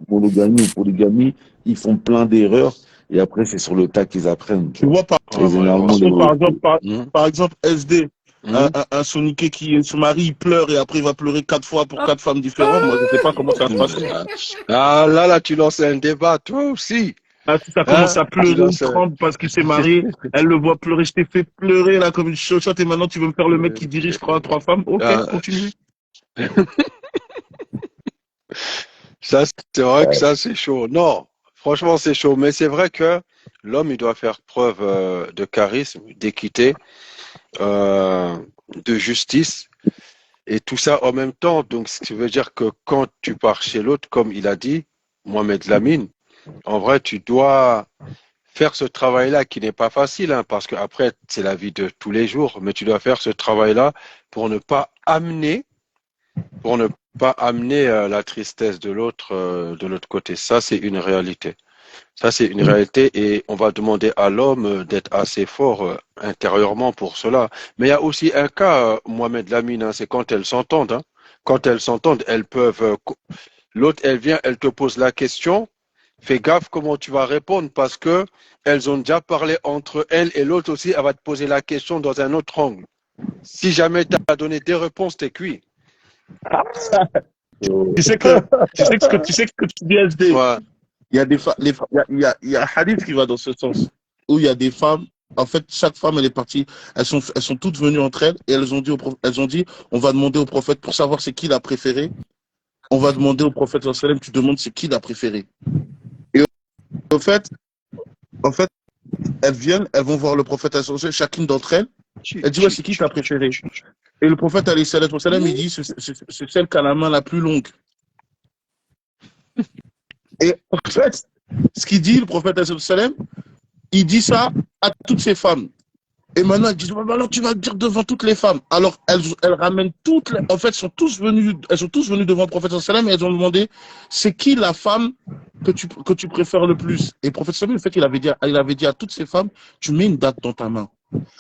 monogamie ou polygamie, ils font plein d'erreurs. Et après, c'est sur le tas qu'ils apprennent, tu Tu vois. vois, Et Ouais, généralement, malheureusement. les- par exemple, SD, Mhm. un Soniqué qui se marie, il pleure et après il va pleurer 4 fois pour 4 femmes différentes. Moi, je sais pas comment ça va se passer. Ah, là, tu lances un débat, toi aussi. Ah, si ça commence Hein? à Tu pleurer, il lances un... tremble parce qu'il s'est marié, elle le voit pleurer, je t'ai fait pleurer là comme une chochotte et maintenant tu veux me faire le mec qui dirige 3 femmes. Ok, Ah, continue. ça, c'est vrai que ça, c'est chaud. Non, franchement, c'est chaud. Mais c'est vrai que l'homme, il doit faire preuve de charisme, d'équité, euh, de justice. Et tout ça en même temps. Donc, ce qui veut dire que quand tu pars chez l'autre, comme il a dit, Mohamed Lamine, en vrai, tu dois faire ce travail-là qui n'est pas facile, hein, parce que après, c'est la vie de tous les jours, mais tu dois faire ce travail-là pour ne pas amener, pour ne pas amener la tristesse de l'autre côté. Ça, c'est une réalité. Ça, c'est une réalité et on va demander à l'homme d'être assez fort intérieurement pour cela. Mais il y a aussi un cas, Mohamed Lamine, hein, c'est quand elles s'entendent. Hein. Quand elles s'entendent, elles peuvent. L'autre, elle vient, elle te pose la question. Fais gaffe comment tu vas répondre parce que elles ont déjà parlé entre elles et l'autre aussi, elle va te poser la question dans un autre angle. Si jamais tu as donné des réponses, t'es cuit. Tu sais que tu dis SD. Ouais. Il y a il y a un hadith qui va dans ce sens. Où il y a des femmes, en fait, chaque femme, elle est partie, elles sont toutes venues entre elles et elles ont dit, on va demander au prophète pour savoir c'est qui l'a préféré. On va demander au prophète, sallallahu alayhi wa sallam, tu demandes c'est qui l'a préféré. Et au fait, en fait, elles viennent, elles vont voir le prophète, sallallahu alayhi wa sallam, chacune d'entre elles. Elle dit, ouais, c'est qui t'a préféré? Et le prophète, alayhi wa sallam, il dit, c'est celle qui a la main la plus longue. Et en fait, ce qu'il dit, le prophète, alayhi wa sallam, il dit ça à toutes ces femmes. Et maintenant, elles disent, alors tu vas le dire devant toutes les femmes. Alors, elles ramènent toutes, en fait, elles sont tous venues devant le prophète sallam et elles ont demandé, c'est qui la femme que tu préfères le plus? Et le prophète sallam, le fait qu'il avait dit à toutes ces femmes, tu mets une date dans ta main.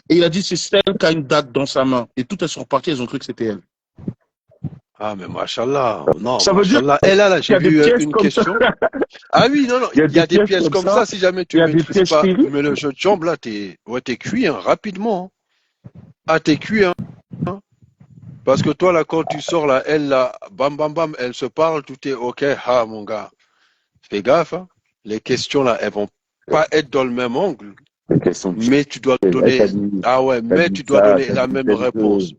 Et il a dit, c'est celle qui a une date dans sa main. Et toutes elles sont reparties, elles ont cru que c'était elle. Ah, mais machallah. Non, Ça veut dire machallah. Et là, qu'il y j'ai a des vu pièges une comme question. ça. Ah oui, non, non, Il y a il y a des des pièges comme ça. Si jamais tu Il y ne a des maîtrises pièges pas, terribles. mais le jeu de jambes, là, t'es cuit hein, rapidement. Hein. Ah, t'es cuit, hein. Parce que toi, là, quand tu sors, là, elle, là, bam, bam, bam, elle se parle, tout est OK. Ah, mon gars, fais gaffe. Hein. Les questions, là, elles vont pas être dans le même angle, Les questions mais tu dois pièges. donner. Dit, Ah ouais, t'as mais dit tu dois ça, donner t'as la dit même telle réponse. chose,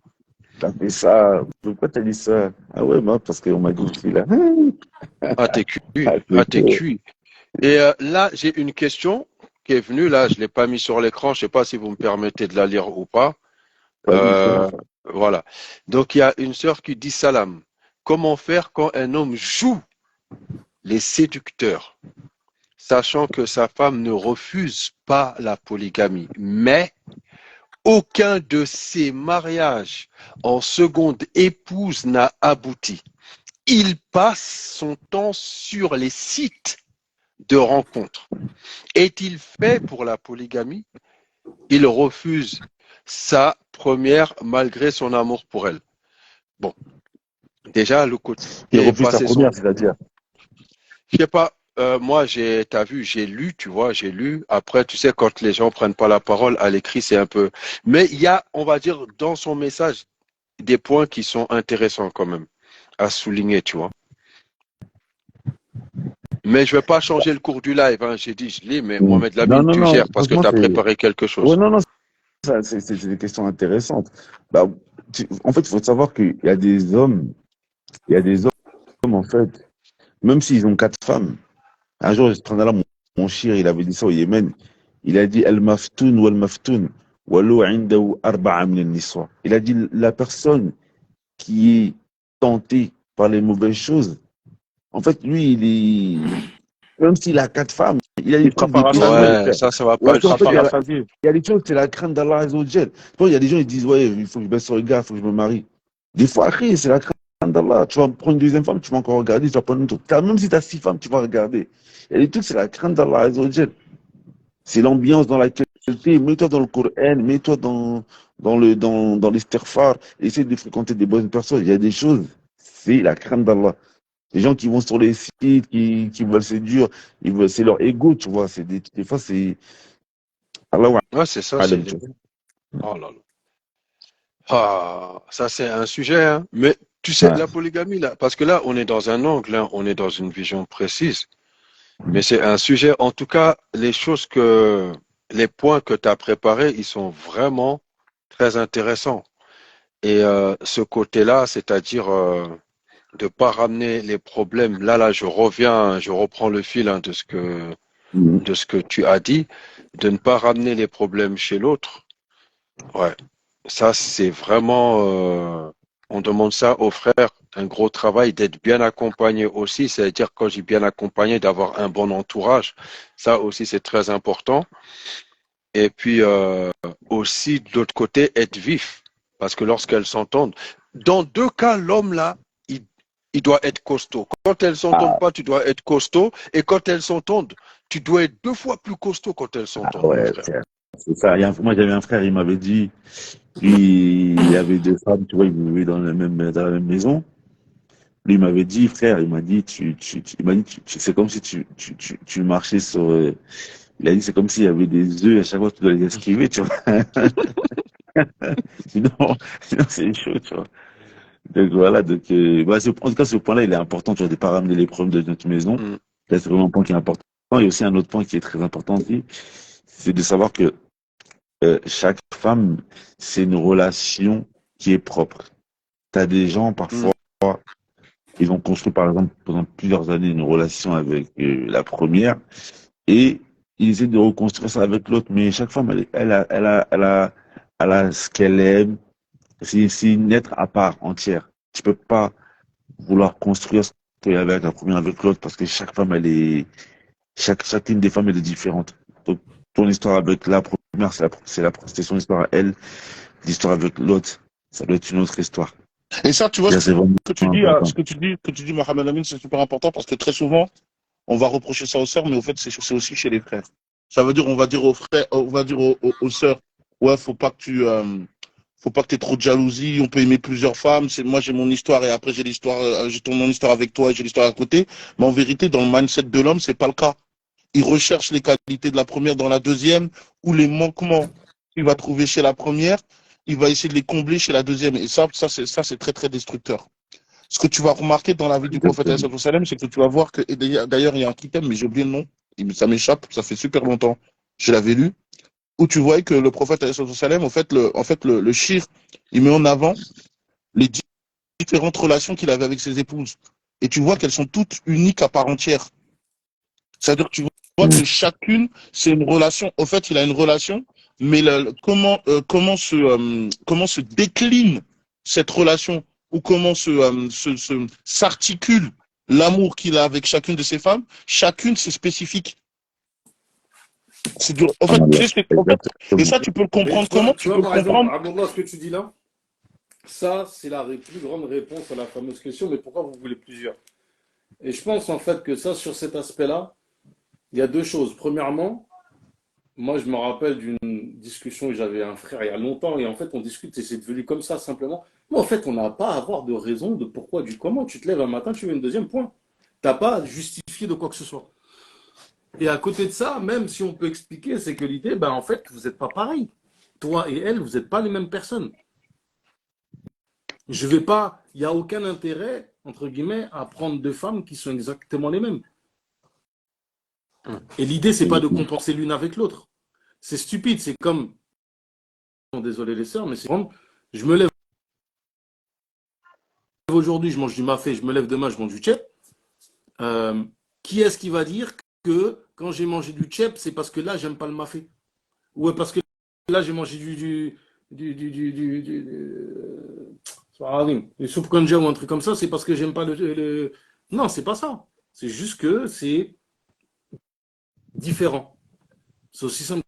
t'as fait ça. Pourquoi t'as dit ça? Ah ouais, moi, parce qu'on m'a dit ici, là. Ah, t'es cuit. Ah, Ah, c'est t'es que- cuit. Et là, j'ai une question qui est venue, là, je ne l'ai pas mis sur l'écran, je ne sais pas si vous me permettez de la lire ou pas. Vas-y, frère. Voilà. Donc, il y a une sœur qui dit Salam. Comment faire quand un homme joue les séducteurs, sachant que sa femme ne refuse pas la polygamie, mais aucun de ses mariages en seconde épouse n'a abouti. Il passe son temps sur les sites de rencontres. Est-il fait pour la polygamie? Il refuse sa première malgré son amour pour elle. Bon, déjà, le Il côté refuse sa passer son... première, c'est-à-dire. Je sais pas, moi, t'as vu, j'ai lu, tu vois, j'ai lu. Après, tu sais, quand les gens prennent pas la parole, à l'écrit, c'est un peu... Mais il y a, on va dire, dans son message, des points qui sont intéressants quand même à souligner, tu vois. Mais je vais pas changer le cours du live, hein. J'ai dit, je lis, mais Mohamed Non, Lamine, non, tu non, gères parce que franchement, tu as c'est. préparé quelque Ouais, chose. non, non, c'est des questions intéressantes. Bah, en fait, il faut savoir qu'il y a des hommes, il y a des hommes, en fait, même s'ils ont 4 femmes. Un jour, je prenais là mon chir, il avait dit ça au Yémen. Il a dit Al-Maftoun ou Al-Maftoun, walau indahu arba'a min al-niswa. Il a dit la personne qui est tentée par les mauvaises choses, en fait, lui, même s'il a 4 femmes, il a des Il fera trucs, des pièges qu'il parasagir. va Ouais, faire. ça va pas Ouais, le en Il fait, fera suffire. parasagir. il y a des choses, c'est la crainte d'Allah Azzawajal. Bon, il y a des gens qui disent, ouais, il faut que je baisse sur le gars, il faut que je me marie. Des fois, après, c'est la crainte d'Allah. Tu vas prendre une deuxième femme, tu vas encore regarder, tu vas prendre une autre. Même si tu as 6 femmes, tu vas regarder. Il y a des trucs, c'est la crainte d'Allah Azzawajal. C'est l'ambiance dans laquelle tu es. Mets-toi dans le Coran, mets-toi dans l'istighfar, essaie de fréquenter des bonnes personnes. Il y a des choses, c'est la crainte d'Allah. Les gens qui vont sur les sites, qui veulent séduire, c'est leur ego, tu vois. Des fois, c'est. Allah Ouais, c'est ça, c'est Alam, les... tu vois. Oh là là. Ah, ça c'est un sujet, hein. Mais tu sais, Ouais. la polygamie, là, parce que là, on est dans un angle, hein, on est dans une vision précise. Mais c'est un sujet, en tout cas, les points que tu as préparés, ils sont vraiment très intéressants. Et ce côté-là, c'est-à-dire de pas ramener les problèmes. Là, je reprends le fil hein, Mhm. de ce que tu as dit, de ne pas ramener les problèmes chez l'autre. Ouais, ça c'est vraiment, on demande ça aux frères, un gros travail d'être bien accompagné aussi, c'est-à-dire quand j'ai bien accompagné, d'avoir un bon entourage, ça aussi c'est très important. Et puis aussi de l'autre côté, être vif, parce que lorsqu'elles s'entendent, dans deux cas, l'homme là, il doit être costaud. Quand elles s'entendent Ah, pas, tu dois être costaud, et quand elles s'entendent, tu dois être 2 fois plus costaud quand elles sont Ah ton ouais, frère. c'est ça. Moi, j'avais un frère, il m'avait dit, lui, il avait deux femmes, tu vois, ils vivaient dans la même maison. Lui, il m'avait dit, frère, il m'a dit, il m'a dit, c'est comme si tu marchais sur, il a dit, c'est comme s'il y avait des œufs, à chaque fois, tu dois les esquiver, tu vois. Sinon, sinon c'est chaud, tu vois. Donc voilà, en tout cas, ce point-là, il est important, tu vois, de ne pas ramener les problèmes de notre maison. Mm. Là, c'est vraiment un point qui est important. Il y a aussi un autre point qui est très important aussi, c'est de savoir que chaque femme, c'est une relation qui est propre. Tu as des gens, Mm. parfois, ils ont construit, par exemple, pendant plusieurs années, une relation avec la première et ils essaient de reconstruire ça avec l'autre. Mais chaque femme, elle a ce qu'elle aime. C'est une être à part entière. Tu peux pas vouloir construire ce qu'il y avait avec la première avec l'autre parce que chaque femme, chacune des femmes, elle est différente. Donc, ton histoire avec la première, c'est son histoire à elle. L'histoire avec l'autre, ça doit être une autre histoire. Et ça, tu vois, Et ça, c'est vraiment ce important. que tu dis, Mohamed Amin, c'est super important parce que très souvent, on va reprocher ça aux sœurs, mais au fait, c'est aussi chez les frères. Ça veut dire, on va dire aux frères, on va dire aux sœurs, ouais, faut pas que tu aies trop de jalousie, on peut aimer plusieurs femmes, moi j'ai mon histoire et après j'ai mon histoire avec toi et j'ai l'histoire à côté. Mais en vérité, dans le mindset de l'homme, c'est pas le cas. Il recherche les qualités de la première dans la deuxième ou les manquements qu'il va trouver chez la première, il va essayer de les combler chez la deuxième. Et ça, c'est très, très destructeur. Ce que tu vas remarquer dans la vie du prophète, Exactement. c'est que tu vas voir que, et d'ailleurs, il y a un item, mais j'ai oublié le nom, ça m'échappe, ça fait super longtemps, je l'avais lu, où tu vois que le prophète, le shir, il met en avant les différentes relations qu'il avait avec ses épouses. Et tu vois qu'elles sont toutes uniques à part entière. C'est-à-dire que tu vois que chacune, c'est une relation. Au fait, il a une relation, mais comment se décline cette relation ou comment s'articule l'amour qu'il a avec chacune de ses femmes, chacune, c'est spécifique. C'est dur. En Ah, fait, voilà. et Exactement. ça, tu peux le Mais comprendre comment? tu Tu peux vois, le par exemple, comprendre. Abdallah, ce que tu dis là, ça, c'est la plus grande réponse à la fameuse question, mais pourquoi vous voulez plusieurs? Et je pense en fait que ça, sur cet aspect-là, il y a deux choses. Premièrement, moi, je me rappelle d'une discussion où j'avais un frère il y a longtemps, et en fait, on discute, et c'est devenu comme ça, simplement. Mais en fait, on n'a pas à avoir de raison de pourquoi, du comment. Tu te lèves un matin, tu veux une deuxième point. T'as pas à justifier de quoi que ce soit. Et à côté de ça, même si on peut expliquer, c'est que l'idée, ben, en fait, vous n'êtes pas pareil. Toi et elle, vous n'êtes pas les mêmes personnes. Je vais pas, il n'y a aucun intérêt, entre guillemets, à prendre deux femmes qui sont exactement les mêmes. Et l'idée, c'est pas de Exactement. compenser l'une avec l'autre. C'est stupide, c'est comme, désolé les sœurs, mais c'est comme, je me lève aujourd'hui, je mange du mafé, je me lève demain, je mange du tchèp. Euh, qui est-ce qui va dire que quand j'ai mangé du tchèp, c'est parce que là, j'aime pas le mafé? Ou parce que là, j'ai mangé du soupe konja ou un truc comme ça, c'est parce que j'aime pas le... Non, c'est pas ça. C'est juste que c'est différent. C'est aussi simple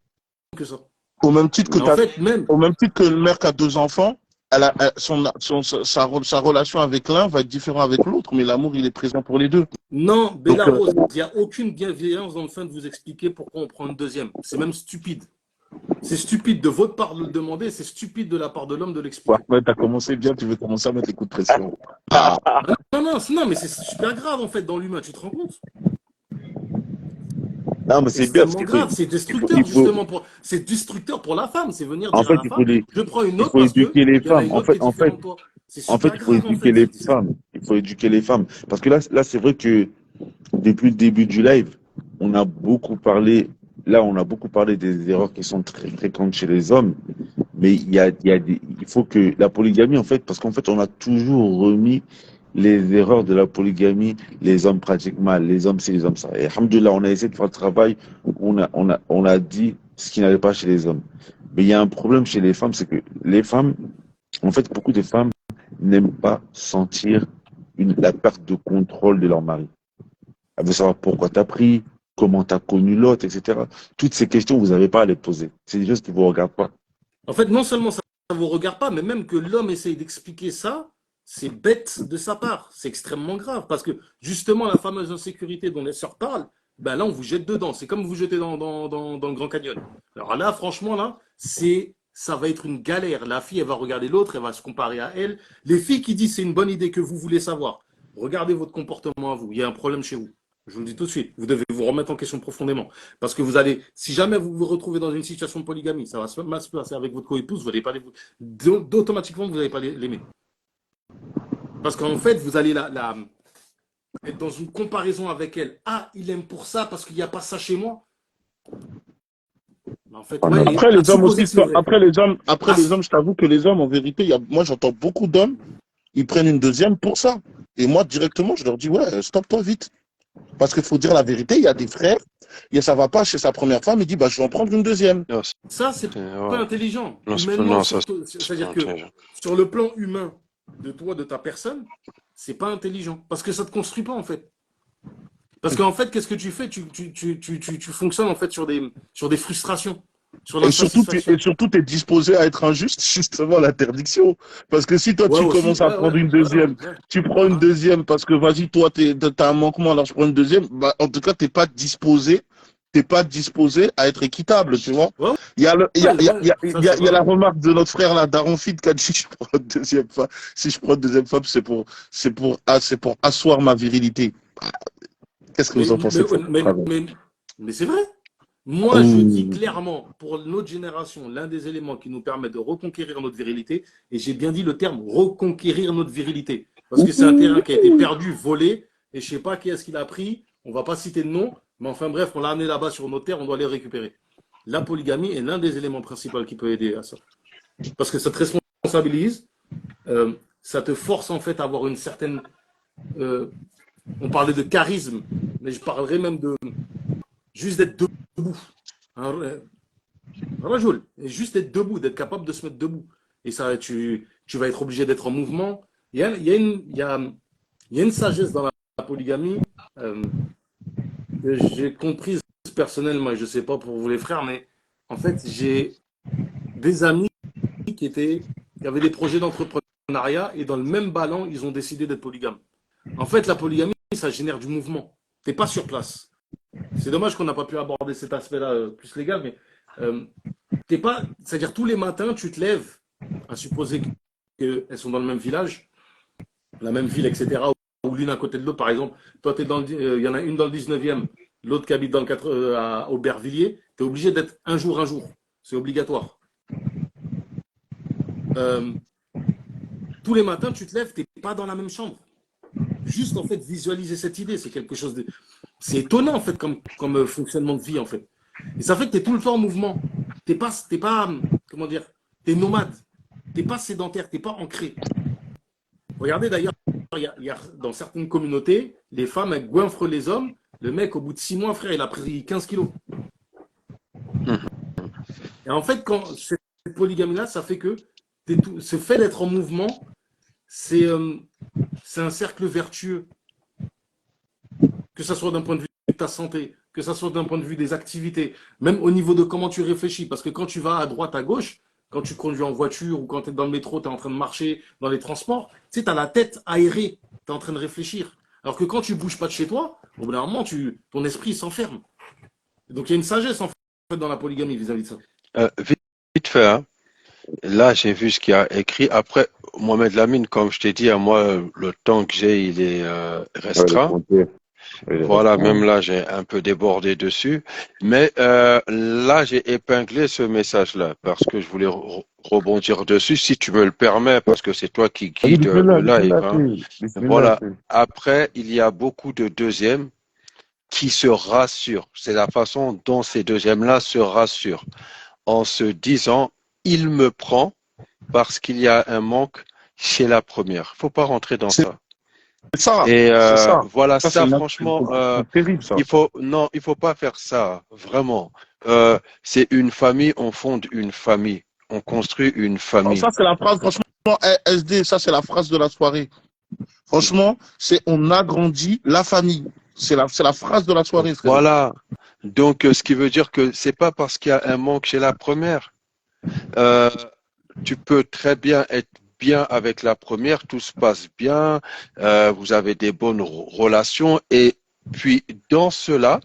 que ça. Au même titre que Mais en fait, même, au même titre que le mère qui a deux enfants, sa relation avec l'un va être différente avec l'autre, mais l'amour, il est présent pour les deux. non, Donc, Bella Rose, il n'y a aucune bienveillance dans le fait de vous expliquer pourquoi on prend une deuxième. C'est même stupide. C'est stupide de votre part de le demander, c'est stupide de la part de l'homme de l'expliquer. Ouais, t'as commencé bien, tu veux commencer à mettre des coups de pression. Ah, Non, mais c'est super grave en fait dans l'humain, tu te rends compte? non, mais C'est c'est bien parce extrêmement grave, c'est il destructeur faut, justement c'est destructeur pour la femme, c'est venir en dire à fait, la femme, je prends une il autre faut parce que éduquer les il y en a femmes. une autre qui est différente de toi. C'est super Il faut grave en éduquer fait les cette histoire. femmes. Il faut éduquer les femmes. Parce que là, c'est vrai que depuis le début du live, on a beaucoup parlé, on a beaucoup parlé des erreurs qui sont très fréquentes chez les hommes. Mais il faut que la polygamie, en fait, parce qu'en fait, on a toujours remis les erreurs de la polygamie, les hommes pratiquent mal, les hommes c'est les hommes ça. Et alhamdoulilah, on a essayé de faire le travail où on a dit ce qui n'allait pas chez les hommes. Mais il y a un problème chez les femmes, c'est que les femmes, en fait, beaucoup de femmes n'aiment pas sentir la perte de contrôle de leur mari. Elle veut savoir pourquoi tu as pris, comment tu as connu l'autre, etc. Toutes ces questions, vous n'avez pas à les poser. C'est des choses qui ne vous regardent pas. En fait, non seulement ça ne vous regarde pas, mais même que l'homme essaye d'expliquer ça, c'est bête de sa part, c'est extrêmement grave parce que justement la fameuse insécurité dont les sœurs parlent, ben là, on vous jette dedans. C'est comme vous jetez dans le Grand Canyon. Alors là, franchement, là, ça va être une galère. La fille, elle va regarder l'autre, elle va se comparer à elle. Les filles qui disent c'est une bonne idée que vous voulez savoir, regardez votre comportement à vous. Il y a un problème chez vous. Je vous le dis tout de suite. Vous devez vous remettre en question profondément. Parce que vous allez, si jamais vous vous retrouvez dans une situation de polygamie, ça va mal se passer avec votre coépouse, vous n'allez pas automatiquement, vous n'allez pas l'aimer. Parce qu'en fait, vous allez être dans une comparaison avec elle. Ah, il aime pour ça parce qu'il n'y a pas ça chez moi. Mais en fait, ouais, Après, les hommes aussi, c'est vrai. après les hommes, je t'avoue que les hommes, en vérité, moi, j'entends beaucoup d'hommes, ils prennent une deuxième pour ça. Et moi, directement, je leur dis, ouais, stop-toi vite. Parce qu'il faut dire la vérité, il y a des frères, ça va pas chez sa première femme, il dit, bah, je vais en prendre une deuxième. Non, Ça, c'est pas intelligent. non, Humainement, non, ça, c'est-à-dire c'est que intelligent. sur le plan humain de toi, de ta personne, c'est pas intelligent. Parce que ça te construit pas, en fait. Parce qu'en fait, qu'est-ce que tu fais? Tu fonctionnes, en fait, sur des frustrations, sur l'insatisfaction. Et surtout, tu es disposé à être injuste, justement, l'interdiction. Parce que si toi, Ouais, tu aussi, commences à prendre une deuxième, tu prends une deuxième parce que, vas-y, toi, t'as un manquement, alors je prends une deuxième, bah, en tout cas, t'es pas disposé à être équitable, tu vois. Ouais, Il y a, ça, c'est la vrai. remarque de notre frère, là, Daron Fit, qui a dit, si je prends une deuxième femme, c'est pour asseoir ma virilité. Qu'est-ce que Mais, vous en pensez mais, de ça? mais c'est vrai. Moi, je dis clairement, pour notre génération, l'un des éléments qui nous permet de reconquérir notre virilité, et j'ai bien dit le terme reconquérir notre virilité, parce que c'est un terrain qui a été perdu, volé, et je ne sais pas qui est-ce qu'il a pris, on ne va pas citer de nom, mais enfin bref, on l'a amené là-bas sur nos terres, on doit les récupérer. La polygamie est l'un des éléments principaux qui peut aider à ça. Parce que ça te responsabilise, ça te force en fait à avoir une certaine... on parlait de charisme, mais je parlerais même de juste d'être debout. Rajoul, juste être debout, d'être capable de se mettre debout. Et ça, tu vas être obligé d'être en mouvement. Il y a une sagesse dans la polygamie que j'ai comprise personnellement. Je ne sais pas pour vous les frères, mais en fait, j'ai des amis qui avaient des projets d'entrepreneuriat et dans le même ballon, ils ont décidé d'être polygames. En fait, la polygamie, ça génère du mouvement. Tu n'es pas sur place. C'est dommage qu'on n'a pas pu aborder cet aspect-là plus légal, mais t'es pas, c'est-à-dire tous les matins, tu te lèves, à supposer qu'elles sont dans le même village, la même ville, etc., ou l'une à côté de l'autre, par exemple. Toi, il y en a une dans le 19e, l'autre qui habite dans à Aubervilliers, tu es obligé d'être un jour. C'est obligatoire. Tous les matins, tu te lèves, tu n'es pas dans la même chambre. Juste, en fait, visualiser cette idée, c'est quelque chose de... C'est étonnant, en fait, comme fonctionnement de vie, en fait. Et ça fait que tu es tout le temps en mouvement. T'es pas, comment dire, tu es nomade. Tu n'es pas sédentaire, tu n'es pas ancré. Regardez d'ailleurs, dans certaines communautés, les femmes, elles goinfrent les hommes. Le mec, au bout de 6 mois, frère, il a pris 15 kilos. Et en fait, quand cette polygamie-là, ça fait que ce fait d'être en mouvement, c'est un cercle vertueux. Que ce soit d'un point de vue de ta santé, que ce soit d'un point de vue des activités, même au niveau de comment tu réfléchis. Parce que quand tu vas à droite, à gauche, quand tu conduis en voiture ou quand tu es dans le métro, tu es en train de marcher dans les transports, tu sais, tu as la tête aérée, tu es en train de réfléchir. Alors que quand tu ne bouges pas de chez toi, au bout d'un moment, ton esprit s'enferme. Donc il y a une sagesse en fait dans la polygamie vis-à-vis de ça. Vite fait, hein. Là, j'ai vu ce qu'il y a écrit. Après, Mohamed Lamine, comme je t'ai dit, à moi, le temps que j'ai, il est restreint. Voilà, même là, j'ai un peu débordé dessus. Mais là, j'ai épinglé ce message-là parce que je voulais rebondir dessus, si tu me le permets, parce que c'est toi qui guide le live, hein. Voilà. Après, il y a beaucoup de deuxièmes qui se rassurent. C'est la façon dont ces deuxièmes-là se rassurent en se disant, il me prend parce qu'il y a un manque chez la première. Faut pas rentrer dans ça. C'est ça. Et C'est ça. voilà, Ça, ça franchement, c'est terrible, ça. il faut pas faire ça, vraiment. C'est une famille, on fonde une famille, on construit une Alors, famille. ça, c'est la phrase, franchement, SD, ça, c'est la phrase de la soirée. Franchement, c'est on agrandit la famille. C'est la phrase de la soirée, frère. Voilà. Donc, ce qui veut dire que c'est pas parce qu'il y a un manque chez la première. Tu peux très bien être bien avec la première, tout se passe bien, vous avez des bonnes relations et puis dans cela,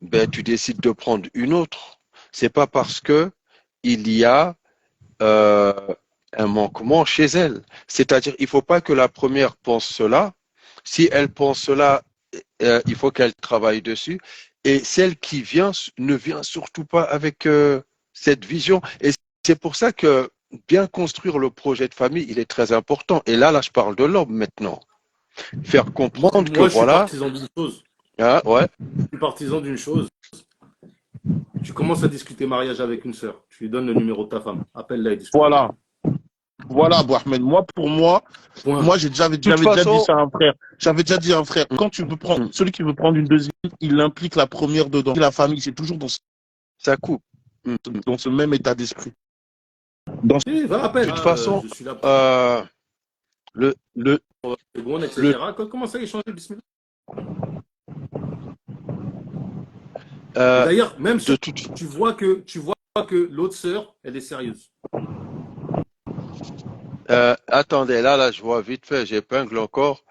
ben, tu décides de prendre une autre. C'est pas parce que il y a euh, un manquement chez elle. C'est-à-dire, il faut pas que la première pense cela. Si elle pense cela, il faut qu'elle travaille dessus. Et celle qui vient ne vient surtout pas avec cette vision. Et c'est pour ça que bien construire le projet de famille, il est très important. Et là, je parle de l'homme maintenant. Faire comprendre que Moi, je suis voilà, partisan d'une chose. hein, ouais, Je suis partisan d'une chose. Tu commences à discuter mariage avec une sœur. Tu lui donnes le numéro de ta femme. Appelle-la et discute avec Voilà. Voilà, Ahmed. Pour moi, elle. Point. j'avais de toute déjà dit façon, ça à un frère. J'avais déjà dit à un frère, quand tu veux prendre, celui qui veut prendre une deuxième, il implique la première dedans. Et la famille, c'est toujours ça coupe. dans ce même état d'esprit. Et va, De appelle. toute façon, Je suis là pour le, le, seconde, le, etc. Comment ça, échanger, bismillah. euh, D'ailleurs, même de si toute, tu vois que l'autre sœur, elle est sérieuse. attendez, là, je vois vite fait, j'épingle encore.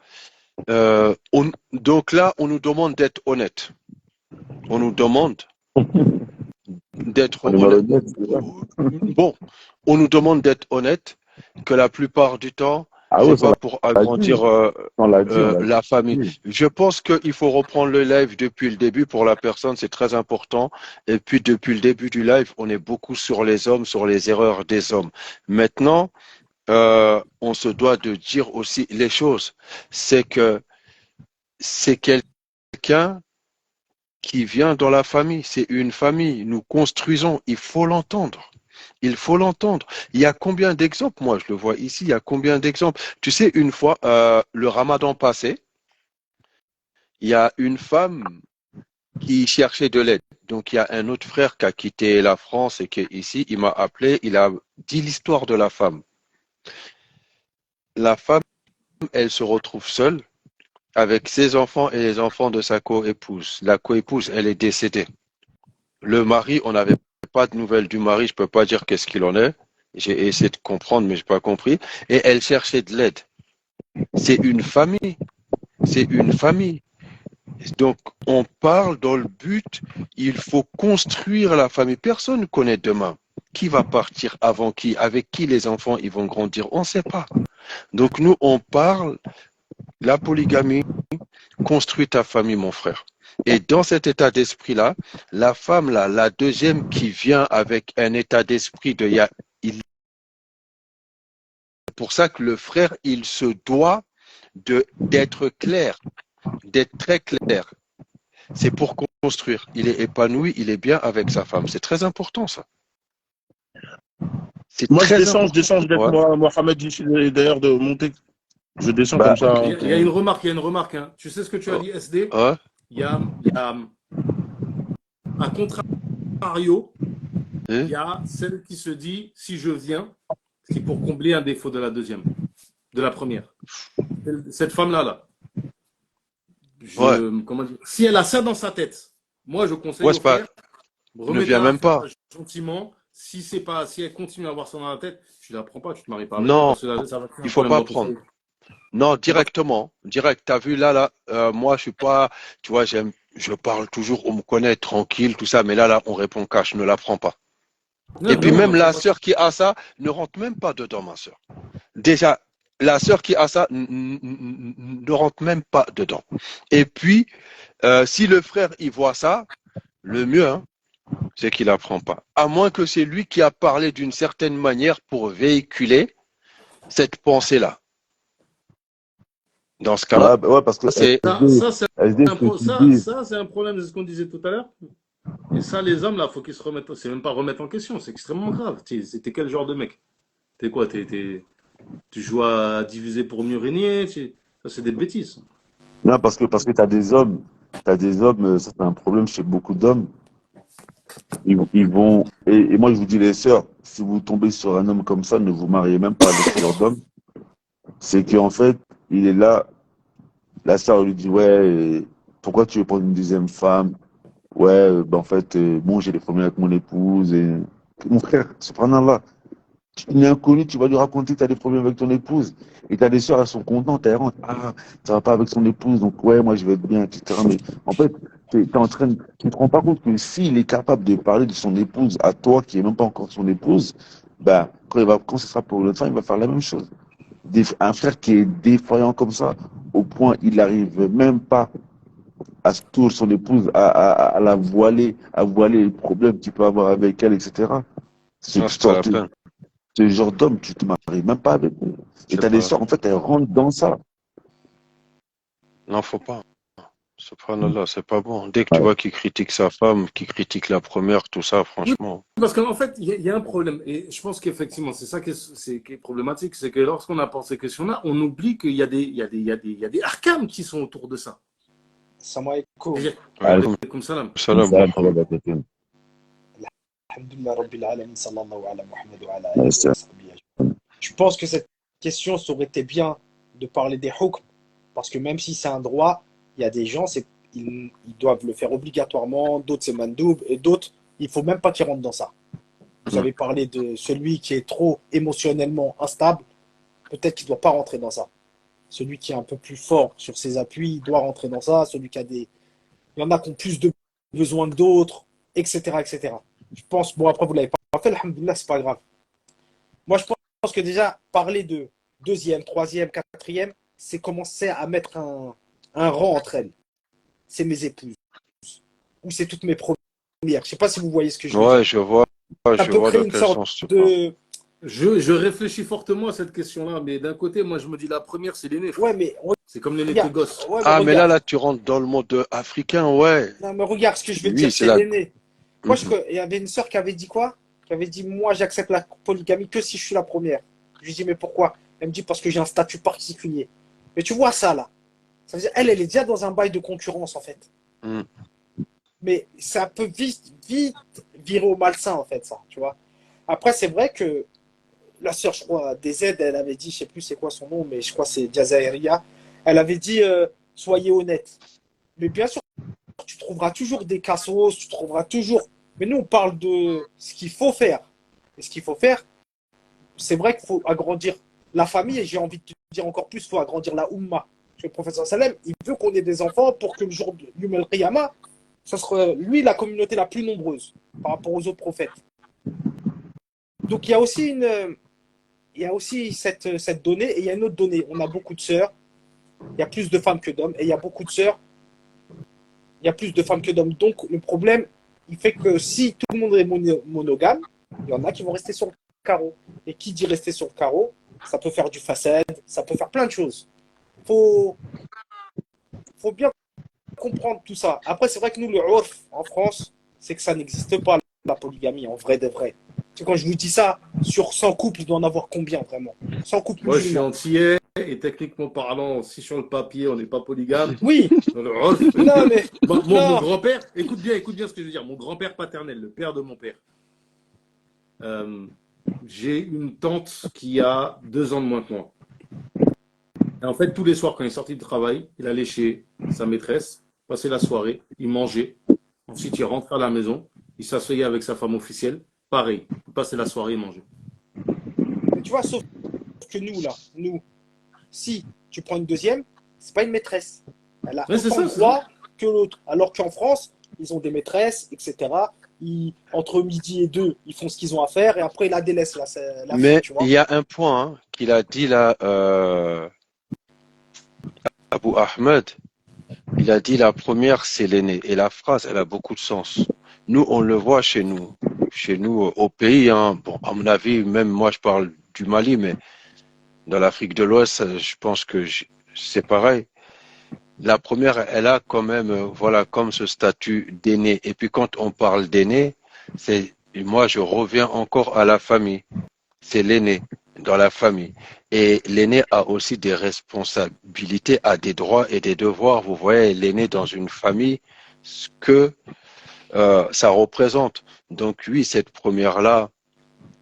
Donc là, on nous demande d'être honnête. On nous demande d'être On est honnête. malhonnête. Bon, on nous demande d'être honnête, que la plupart du temps, Ah c'est ouais, ça pas pour on l'a dit. agrandir On l'a dit, on l'a la famille. dit. Je pense qu'il faut reprendre le live depuis le début pour la personne, c'est très important. Et puis depuis le début du live, on est beaucoup sur les hommes, sur les erreurs des hommes. Maintenant, on se doit de dire aussi les choses. C'est que c'est quelqu'un qui vient dans la famille, c'est une famille, nous construisons, il faut l'entendre. Il faut l'entendre. Il y a combien d'exemples? Moi, je le vois ici, il y a combien d'exemples? Tu sais, une fois, le ramadan passé, il y a une femme qui cherchait de l'aide. Donc, il y a un autre frère qui a quitté la France et qui est ici. Il m'a appelé, il a dit l'histoire de la femme. La femme, elle se retrouve seule avec ses enfants et les enfants de sa coépouse. La coépouse, elle est décédée. Le mari, on n'avait pas de nouvelles du mari, je peux pas dire qu'est-ce qu'il en est. J'ai essayé de comprendre, mais j'ai pas compris. Et elle cherchait de l'aide. C'est une famille. C'est une famille. Donc, on parle dans le but, il faut construire la famille. Personne ne connaît demain. Qui va partir avant qui? Avec qui les enfants ils vont grandir? On ne sait pas. Donc, nous, on parle, la polygamie, construis ta famille, mon frère. Et dans cet état d'esprit-là, la femme, là, la deuxième qui vient avec un état d'esprit de c'est pour ça que le frère, il se doit d'être clair, d'être très clair. C'est pour construire. Il est épanoui, il est bien avec sa femme. C'est très important, ça. C'est Moi, très je important. descends avec Ouais. moi, Mohamed, d'ailleurs, de monter. Je descends Bah, comme ça. Il y a une remarque, hein. Tu sais ce que tu as dit, SD? Ouais. Il y a un contrario. Il y a celle qui se dit, si je viens, c'est pour combler un défaut de la deuxième, de la première. Cette femme-là, Ouais. comment dire, si elle a ça dans sa tête, moi je conseille Ouais, au c'est pas, frère, ne remets viens ta même affaire pas. gentiment. Si elle continue à avoir ça dans la tête, tu la prends pas, tu te maries pas avec elle, Non, parce que là, ça va créer un il faut problème pas dans ton prendre. foyer. Non, directement. Direct. T'as vu là, moi, je suis pas, tu vois, je parle toujours, on me connaît tranquille, tout ça, mais là, on répond cash, ne la prends pas. Non, Et puis non, même ne prends la pas. sœur qui a ça ne rentre même pas dedans, ma sœur. Déjà, la sœur qui a ça ne rentre même pas dedans. Et puis, si le frère y voit ça, le mieux, hein, c'est qu'il apprend pas. À moins que c'est lui qui a parlé d'une certaine manière pour véhiculer cette pensée-là. Dans ce cas-là, ouais, parce que c'est Ça, c'est SD, ce que tu dis, c'est un problème, c'est ce qu'on disait tout à l'heure. Et ça, les hommes, là, faut qu'ils se remettent. C'est même pas remettre en question, c'est extrêmement grave. T'es quel genre de mec? T'es quoi? Tu joues à diviser pour mieux régner? Ça, c'est des bêtises. non, parce que t'as des hommes, ça c'est un problème chez beaucoup d'hommes. Ils vont, et moi je vous dis les sœurs, si vous tombez sur un homme comme ça, ne vous mariez même pas avec ce genre d'homme. C'est qu'en fait, il est là, la sœur lui dit, ouais, pourquoi tu veux prendre une deuxième femme? Ouais, ben en fait, bon, j'ai des problèmes avec mon épouse. Et... Mon frère, subhanallah, une inconnue, tu vas lui raconter que tu as des problèmes avec ton épouse. Et tu as des sœurs, elles sont contentes, elles rentrent. Ah, ça va pas avec son épouse, donc ouais, moi je vais être bien, etc. Mais en fait, tu te rends pas compte que s'il est capable de parler de son épouse à toi, qui est même pas encore son épouse, ben, quand ce sera pour l'autre femme, il va faire la même chose. Un frère qui est défaillant comme ça, au point il n'arrive même pas à se tourner son épouse, à la voiler, à voiler les problèmes qu'il peut avoir avec elle, etc. Non, c'est pas la peine. Ce genre d'homme, tu te maries même pas avec eux. Et C'est t'as des pas. soeurs, en fait, elles rentrent dans ça. Non, faut pas. Subhanallah, c'est pas bon. Dès que tu Ouais. vois qu'il critique sa femme, qu'il critique la première, tout ça, Oui, franchement. parce qu'en fait, il y a un problème. Et je pense qu'effectivement, c'est ça qui est problématique. C'est que lorsqu'on apporte ces questions-là, on oublie qu'il y a il y a des ahkams qui sont autour de ça. Salam alaikum. C'est-à-dire, Allez, comme salam. Salam, salam, Mohammed. salam, Alhamdulillah Rabbil Alamin, sallallahu ala Muhammad wa ala ouais, alihi c'est- wa sahbihi ajma'in. Je pense que cette question, ça aurait été bien de parler des hukms, parce que même si c'est un droit, il y a des gens, ils doivent le faire obligatoirement, d'autres c'est mandoub, et d'autres, il ne faut même pas qu'ils rentrent dans ça. Vous avez parlé de celui qui est trop émotionnellement instable, peut-être qu'il ne doit pas rentrer dans ça. Celui qui est un peu plus fort sur ses appuis, il doit rentrer dans ça. Celui qui a des... Il y en a qui ont plus de besoins que d'autres, etc., etc. Je pense, bon après vous ne l'avez pas fait, alhamdoulilah, c'est pas grave. Moi je pense que déjà, parler de deuxième, troisième, quatrième, c'est commencer à mettre un rang entre elles. C'est mes épouses, ou c'est toutes mes premières. Je ne sais pas si vous voyez ce que je veux Ouais, dire. je vois Ça peut créer dans une quel sorte sens tu parles. de... Je réfléchis fortement à cette question-là, mais d'un côté, moi, je me dis la première, c'est l'aîné, frère. Ouais, mais C'est comme l'aîné de tes regarde, gosses. ouais, mais Ah, mais regarde. là, tu rentres dans le monde africain, ouais. Non, mais regarde, ce que je veux Oui, dire, c'est c'est la. l'aîné. Moi, Mhm. il y avait une sœur qui avait dit quoi? Qui avait dit, moi, j'accepte la polygamie que si je suis la première. Je lui dis, mais pourquoi? Elle me dit, parce que j'ai un statut particulier. Mais tu vois ça, là. Ça veut dire, elle est déjà dans un bail de concurrence, en fait. Mhm. Mais ça peut vite virer au malsain, en fait, ça, tu vois. Après, c'est vrai que la sœur, je crois, des aides, elle avait dit, je sais plus c'est quoi son nom, mais je crois que c'est Jazaïria. Elle avait dit, soyez honnête. Mais bien sûr, tu trouveras toujours des cassos, tu trouveras toujours. Mais nous, on parle de ce qu'il faut faire. Et ce qu'il faut faire, c'est vrai qu'il faut agrandir la famille, et j'ai envie de te dire encore plus, il faut agrandir la Ummah. Parce que le professeur Salem, il veut qu'on ait des enfants pour que le jour de Yom el-Qiyamah, ça sera lui la communauté la plus nombreuse par rapport aux autres prophètes. Donc il y a aussi cette donnée, et il y a une autre donnée. On a beaucoup de sœurs, il y a plus de femmes que d'hommes, et il y a beaucoup de sœurs, il y a plus de femmes que d'hommes. Donc le problème, il fait que si tout le monde est monogame, il y en a qui vont rester sur le carreau. Et qui dit rester sur le carreau, ça peut faire du façade, ça peut faire plein de choses. Faut bien comprendre tout ça. Après, c'est vrai que nous, le urf en France, c'est que ça n'existe pas, la polygamie, en vrai de vrai. C'est quand je vous dis ça, sur 100 couples, il doit en avoir combien vraiment? 100 couples Moi, je suis musulmans. antillais, et techniquement parlant, si sur le papier, on n'est pas polygame, Oui, dans le urf, non, mais mon non. grand-père, écoute bien ce que je veux dire. Mon grand-père paternel, le père de mon père. J'ai une tante qui a 2 ans de moins que moi. Et en fait, tous les soirs, quand il est sorti de travail, il allait chez sa maîtresse, passer la soirée, il mangeait. Ensuite, il rentrait à la maison, il s'asseyait avec sa femme officielle. Pareil, il passait la soirée, il mangeait. Mais tu vois, sauf que nous, si tu prends une deuxième, c'est pas une maîtresse. Elle a Ouais, c'est autant ça, de c'est ça. droits que l'autre. Alors qu'en France, ils ont des maîtresses, etc. Entre midi et 2, ils font ce qu'ils ont à faire, et après, ils la délaissent, la fille, Mais tu il vois. y a un point qu'il a dit là, Abu Ahmed. Il a dit la première, c'est l'aîné. Et la phrase, elle a beaucoup de sens. Nous, on le voit chez nous. Chez nous, au pays, hein. Bon, à mon avis, même moi, je parle du Mali, mais dans l'Afrique de l'Ouest, je pense que c'est pareil. La première, elle a quand même, voilà, comme ce statut d'aîné. Et puis quand on parle d'aîné, moi, je reviens encore à la famille. C'est l'aîné dans la famille. Et l'aîné a aussi des responsabilités, a des droits et des devoirs. Vous voyez, l'aîné dans une famille, ce que ça représente. Donc oui, cette première-là,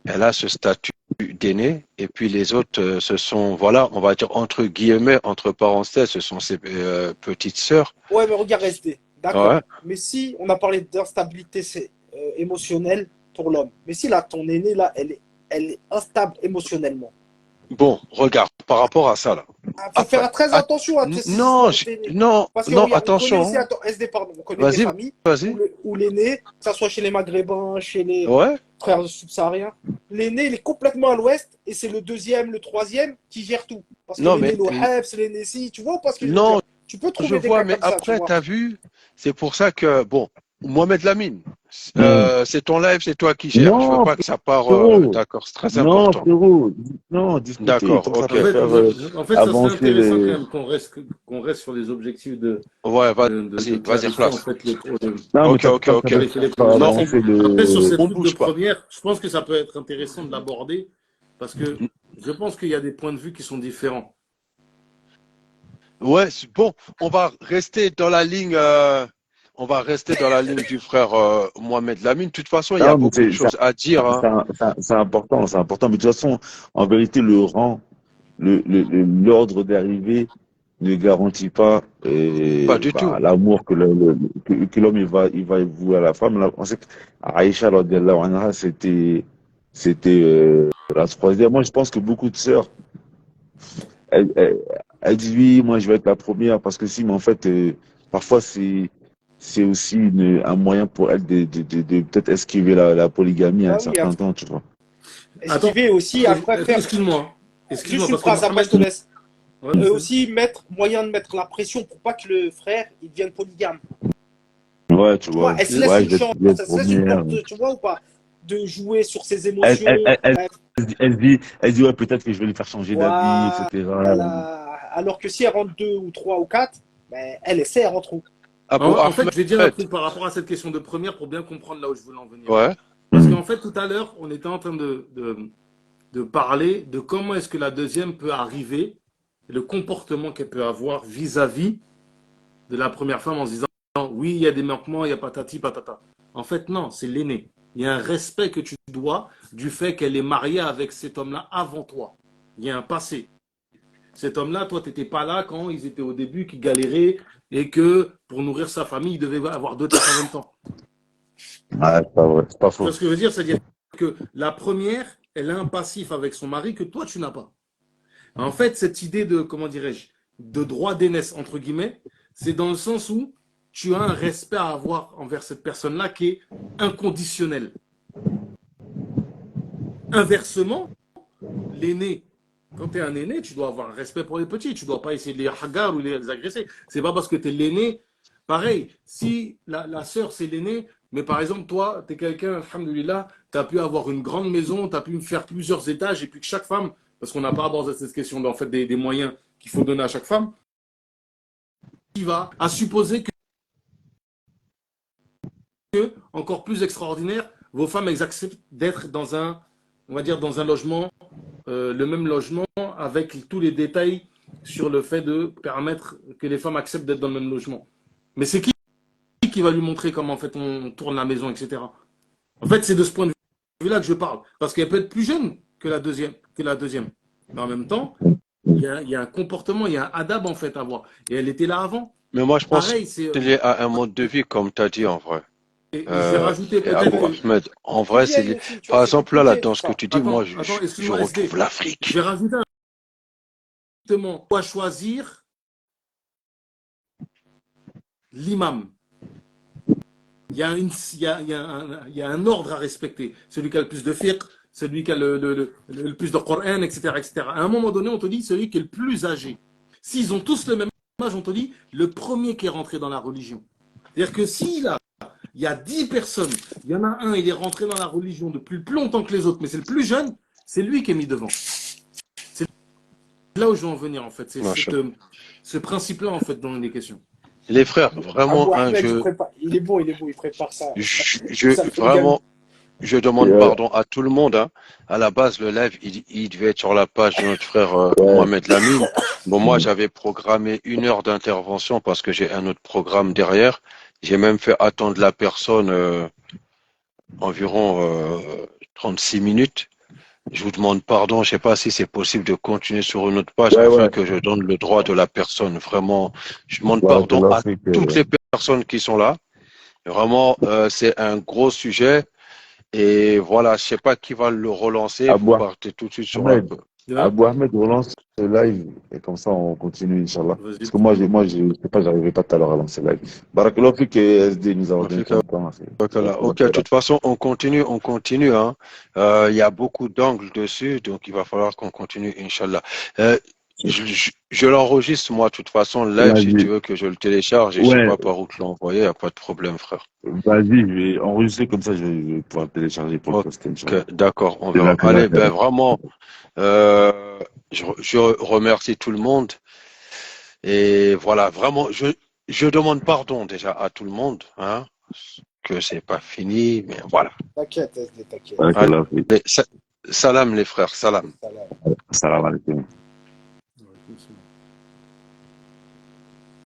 elle a ce statut d'aîné. Et puis les autres, ce sont, voilà, on va dire entre guillemets, entre parenthèses, ce sont ses petites sœurs. Ouais, mais regarde, SD, Ouais. d'accord. Mais si on a parlé d'instabilité émotionnelle pour l'homme, mais si là, ton aîné, là, elle est instable émotionnellement, Bon, regarde, par rapport à ça, là. Il faut Après, faire très attention à ces non, histoires d'aînés. non, Parce que non, regarde, on connaît aussi, attention. attends, SD, pardon, on connaît des Vas-y, familles vas-y. où l'aîné, que ça soit chez les Maghrébins, chez les Ouais. frères subsahariens, l'aîné, il est complètement à l'ouest et c'est le deuxième, le troisième qui gère tout. Parce que Non, l'aîné, mais l'OHEF, c'est l'aîné si, tu vois pas ce que je veux non, dire? Tu peux je trouver des vois, cas mais comme ça, tu après, vois. t'as vu, c'est pour ça que, bon, Mohamed Lamine, Hmm. c'est ton live, c'est toi qui gères. Je veux Non, pas que ça part, frérot. d'accord, c'est très Non, important. frérot. Non, discuter. D'accord, Tant que ça ok. En peut fait, faire en fait, ça serait avancer intéressant quand les. même qu'on reste sur les objectifs Ouais, de vas-y, vas-y, clarifier en Khlas. fait Non, mais Ok, ok, tant que ça ok. peut clarifier les faire Non, problématiques. avancer Après, sur le. ces on trucs de bouge pas. première, je pense que ça peut être intéressant de l'aborder parce que je pense qu'il y a des points de vue qui sont différents. Ouais, bon, on va rester dans la ligne, on va rester dans la ligne du frère Mohamed Lamine. De toute façon, il y a Non, mais beaucoup de choses à dire, hein. c'est important, c'est important. Mais de toute façon, en vérité, le rang, l'ordre d'arrivée ne garantit pas Pas du tout. l'amour que l'homme il va vouer à la femme. Là, on sait qu'Aïcha, radiallahu anha, c'était la troisième. Moi, je pense que beaucoup de sœurs, elles, elles, elles disent oui, moi, je vais être la première parce que si, mais en fait, parfois, c'est aussi un moyen pour elles de peut-être esquiver la polygamie à un Bah oui, certain temps, tu vois. Attends, esquiver aussi, après faire excuse-moi, juste excuse-moi, une parce que phrase, après je te Mohamed, laisse. ouais, vas-y. Aussi mettre moyen de mettre la pression pour pas que le frère il devienne polygame. Ouais, tu Tu vois, vois. elle se laisse Ouais, une chance, je vais être elle se laisse une première. porte, tu vois ou pas, de jouer sur ses Elle, elle, émotions. elle, elle, elle se dit, ouais, peut-être que je vais lui faire changer d'avis, etc. Voilà. Alors que si elle rentre deux ou trois ou quatre, ben, elle essaie, elle rentre où? Abou En fait, Ahmed, je vais dire un truc par rapport à cette question de première pour bien comprendre là où je voulais en venir. ouais. Parce Hmm. qu'en fait, tout à l'heure, on était en train de parler de comment est-ce que la deuxième peut arriver, le comportement qu'elle peut avoir vis-à-vis de la première femme en se disant oui, il y a des manquements, il y a patati patata. En fait, non, c'est l'aîné. Il y a un respect que tu dois du fait qu'elle est mariée avec cet homme-là avant toi. Il y a un passé. Cet homme-là, toi, tu n'étais pas là quand ils étaient au début, qui galéraient et que pour nourrir sa famille, il devait avoir deux têtes en même temps. Ouais, c'est pas vrai, c'est pas Tu vois faux. ce que je veux dire? C'est-à-dire que la première, elle a un passif avec son mari que toi, tu n'as pas. En fait, cette idée de, comment dirais-je, de droit d'aînesse, entre guillemets, c'est dans le sens où tu as un respect à avoir envers cette personne-là qui est inconditionnel. Inversement, l'aîné, quand tu es un aîné, tu dois avoir un respect pour les petits. Tu ne dois pas essayer de les hagar ou les agresser. C'est pas parce que tu es l'aîné. Pareil, si la sœur, c'est l'aîné, mais par exemple, toi, tu es quelqu'un, alhamdoulilah, tu as pu avoir une grande maison, tu as pu me faire plusieurs étages, et puis que chaque femme, parce qu'on n'a pas abordé cette question en fait, des moyens qu'il faut donner à chaque femme, qui va à supposer que, encore plus extraordinaire, vos femmes elles acceptent d'être dans un, on va dire, dans un logement, le même logement, avec tous les détails sur le fait de permettre que les femmes acceptent d'être dans le même logement. Mais c'est qui va lui montrer comment en fait on tourne la maison, etc. En fait, c'est de ce point de vue-là que je parle, parce qu'elle peut être plus jeune que la deuxième, Mais en même temps, il y a un comportement, il y a un adab en fait à avoir. Et elle était là avant. Mais moi, je pense que Pareil, c'est c'est lié à un mode de vie, comme tu as dit en vrai. et je vais rajouter Et peut-être Abou que Ahmed, en Plus vrai, vieille aussi, tu par vois, c'était exemple, plus là, vieille dans tout ce que ça. tu dis, moi, attends, je excuse-moi retrouve SD. Je l'Afrique. vais rajouter justement quoi choisir l'imam. Il y a un ordre à respecter. Celui qui a le plus de fiqh, celui qui a le plus de Coran, etc., etc. À un moment donné, on te dit celui qui est le plus âgé. S'ils ont tous le même âge, on te dit le premier qui est rentré dans la religion. C'est-à-dire que si là, il y a 10 personnes, il y en a un, il est rentré dans la religion depuis plus longtemps que les autres, mais c'est le plus jeune, c'est lui qui est mis devant. C'est là où je veux en venir, en fait. C'est ce principe-là, en fait, dont il est question. Les frères, vraiment, Abou hein, Ahmed, il est beau, il prépare ça. Ça, le polygame. vraiment, je demande pardon à tout le monde, hein. À la base, le live, il devait être sur la page de notre frère Ouais. Mohamed Lamine. Bon, moi, j'avais programmé 1 heure d'intervention parce que j'ai un autre programme derrière. J'ai même fait attendre la personne environ 36 minutes. Je vous demande pardon. Je ne sais pas si c'est possible de continuer sur une autre page Ouais, afin ouais. que je donne le droit de la personne. Vraiment, je demande Ouais, c'est pardon à l'Afrique. toutes les personnes qui sont là. Vraiment, c'est un gros sujet. Et voilà, je sais pas qui va le relancer. Vous Abou partez tout de suite sur un Ahmed. peu. Ouais, Abou Ahmed, relance le live et comme ça on continue, Inch'Allah. vas-y. Parce que je sais pas, j'arrivais pas tout à l'heure à lancer le live. Barakallahu fik et SD nous avons donné Africa, ton temps. Bacala. Ok, de toute façon, on continue, hein. Il y a beaucoup d'angles dessus, donc il va falloir qu'on continue, Inch'Allah. Euh, je l'enregistre, moi, de toute façon, le live, si tu Vas-y. veux que je le télécharge, et je sais Ouais, pas par où te l'envoyer, y a pas de problème, frère. vas-y, je vais enregistrer comme ça, je vais pouvoir le télécharger pour le Ok, poster, Inch'Allah. d'accord, on C'est verra. là que Allez, ben l'intérêt. vraiment, je remercie tout le monde. Et voilà, vraiment, je demande pardon déjà à tout le monde, hein, que c'est pas fini, mais voilà. T'inquiète, SD, t'inquiète. Allez, Barakallahu fik. salam les frères, salam. Salam. Salam alaikum.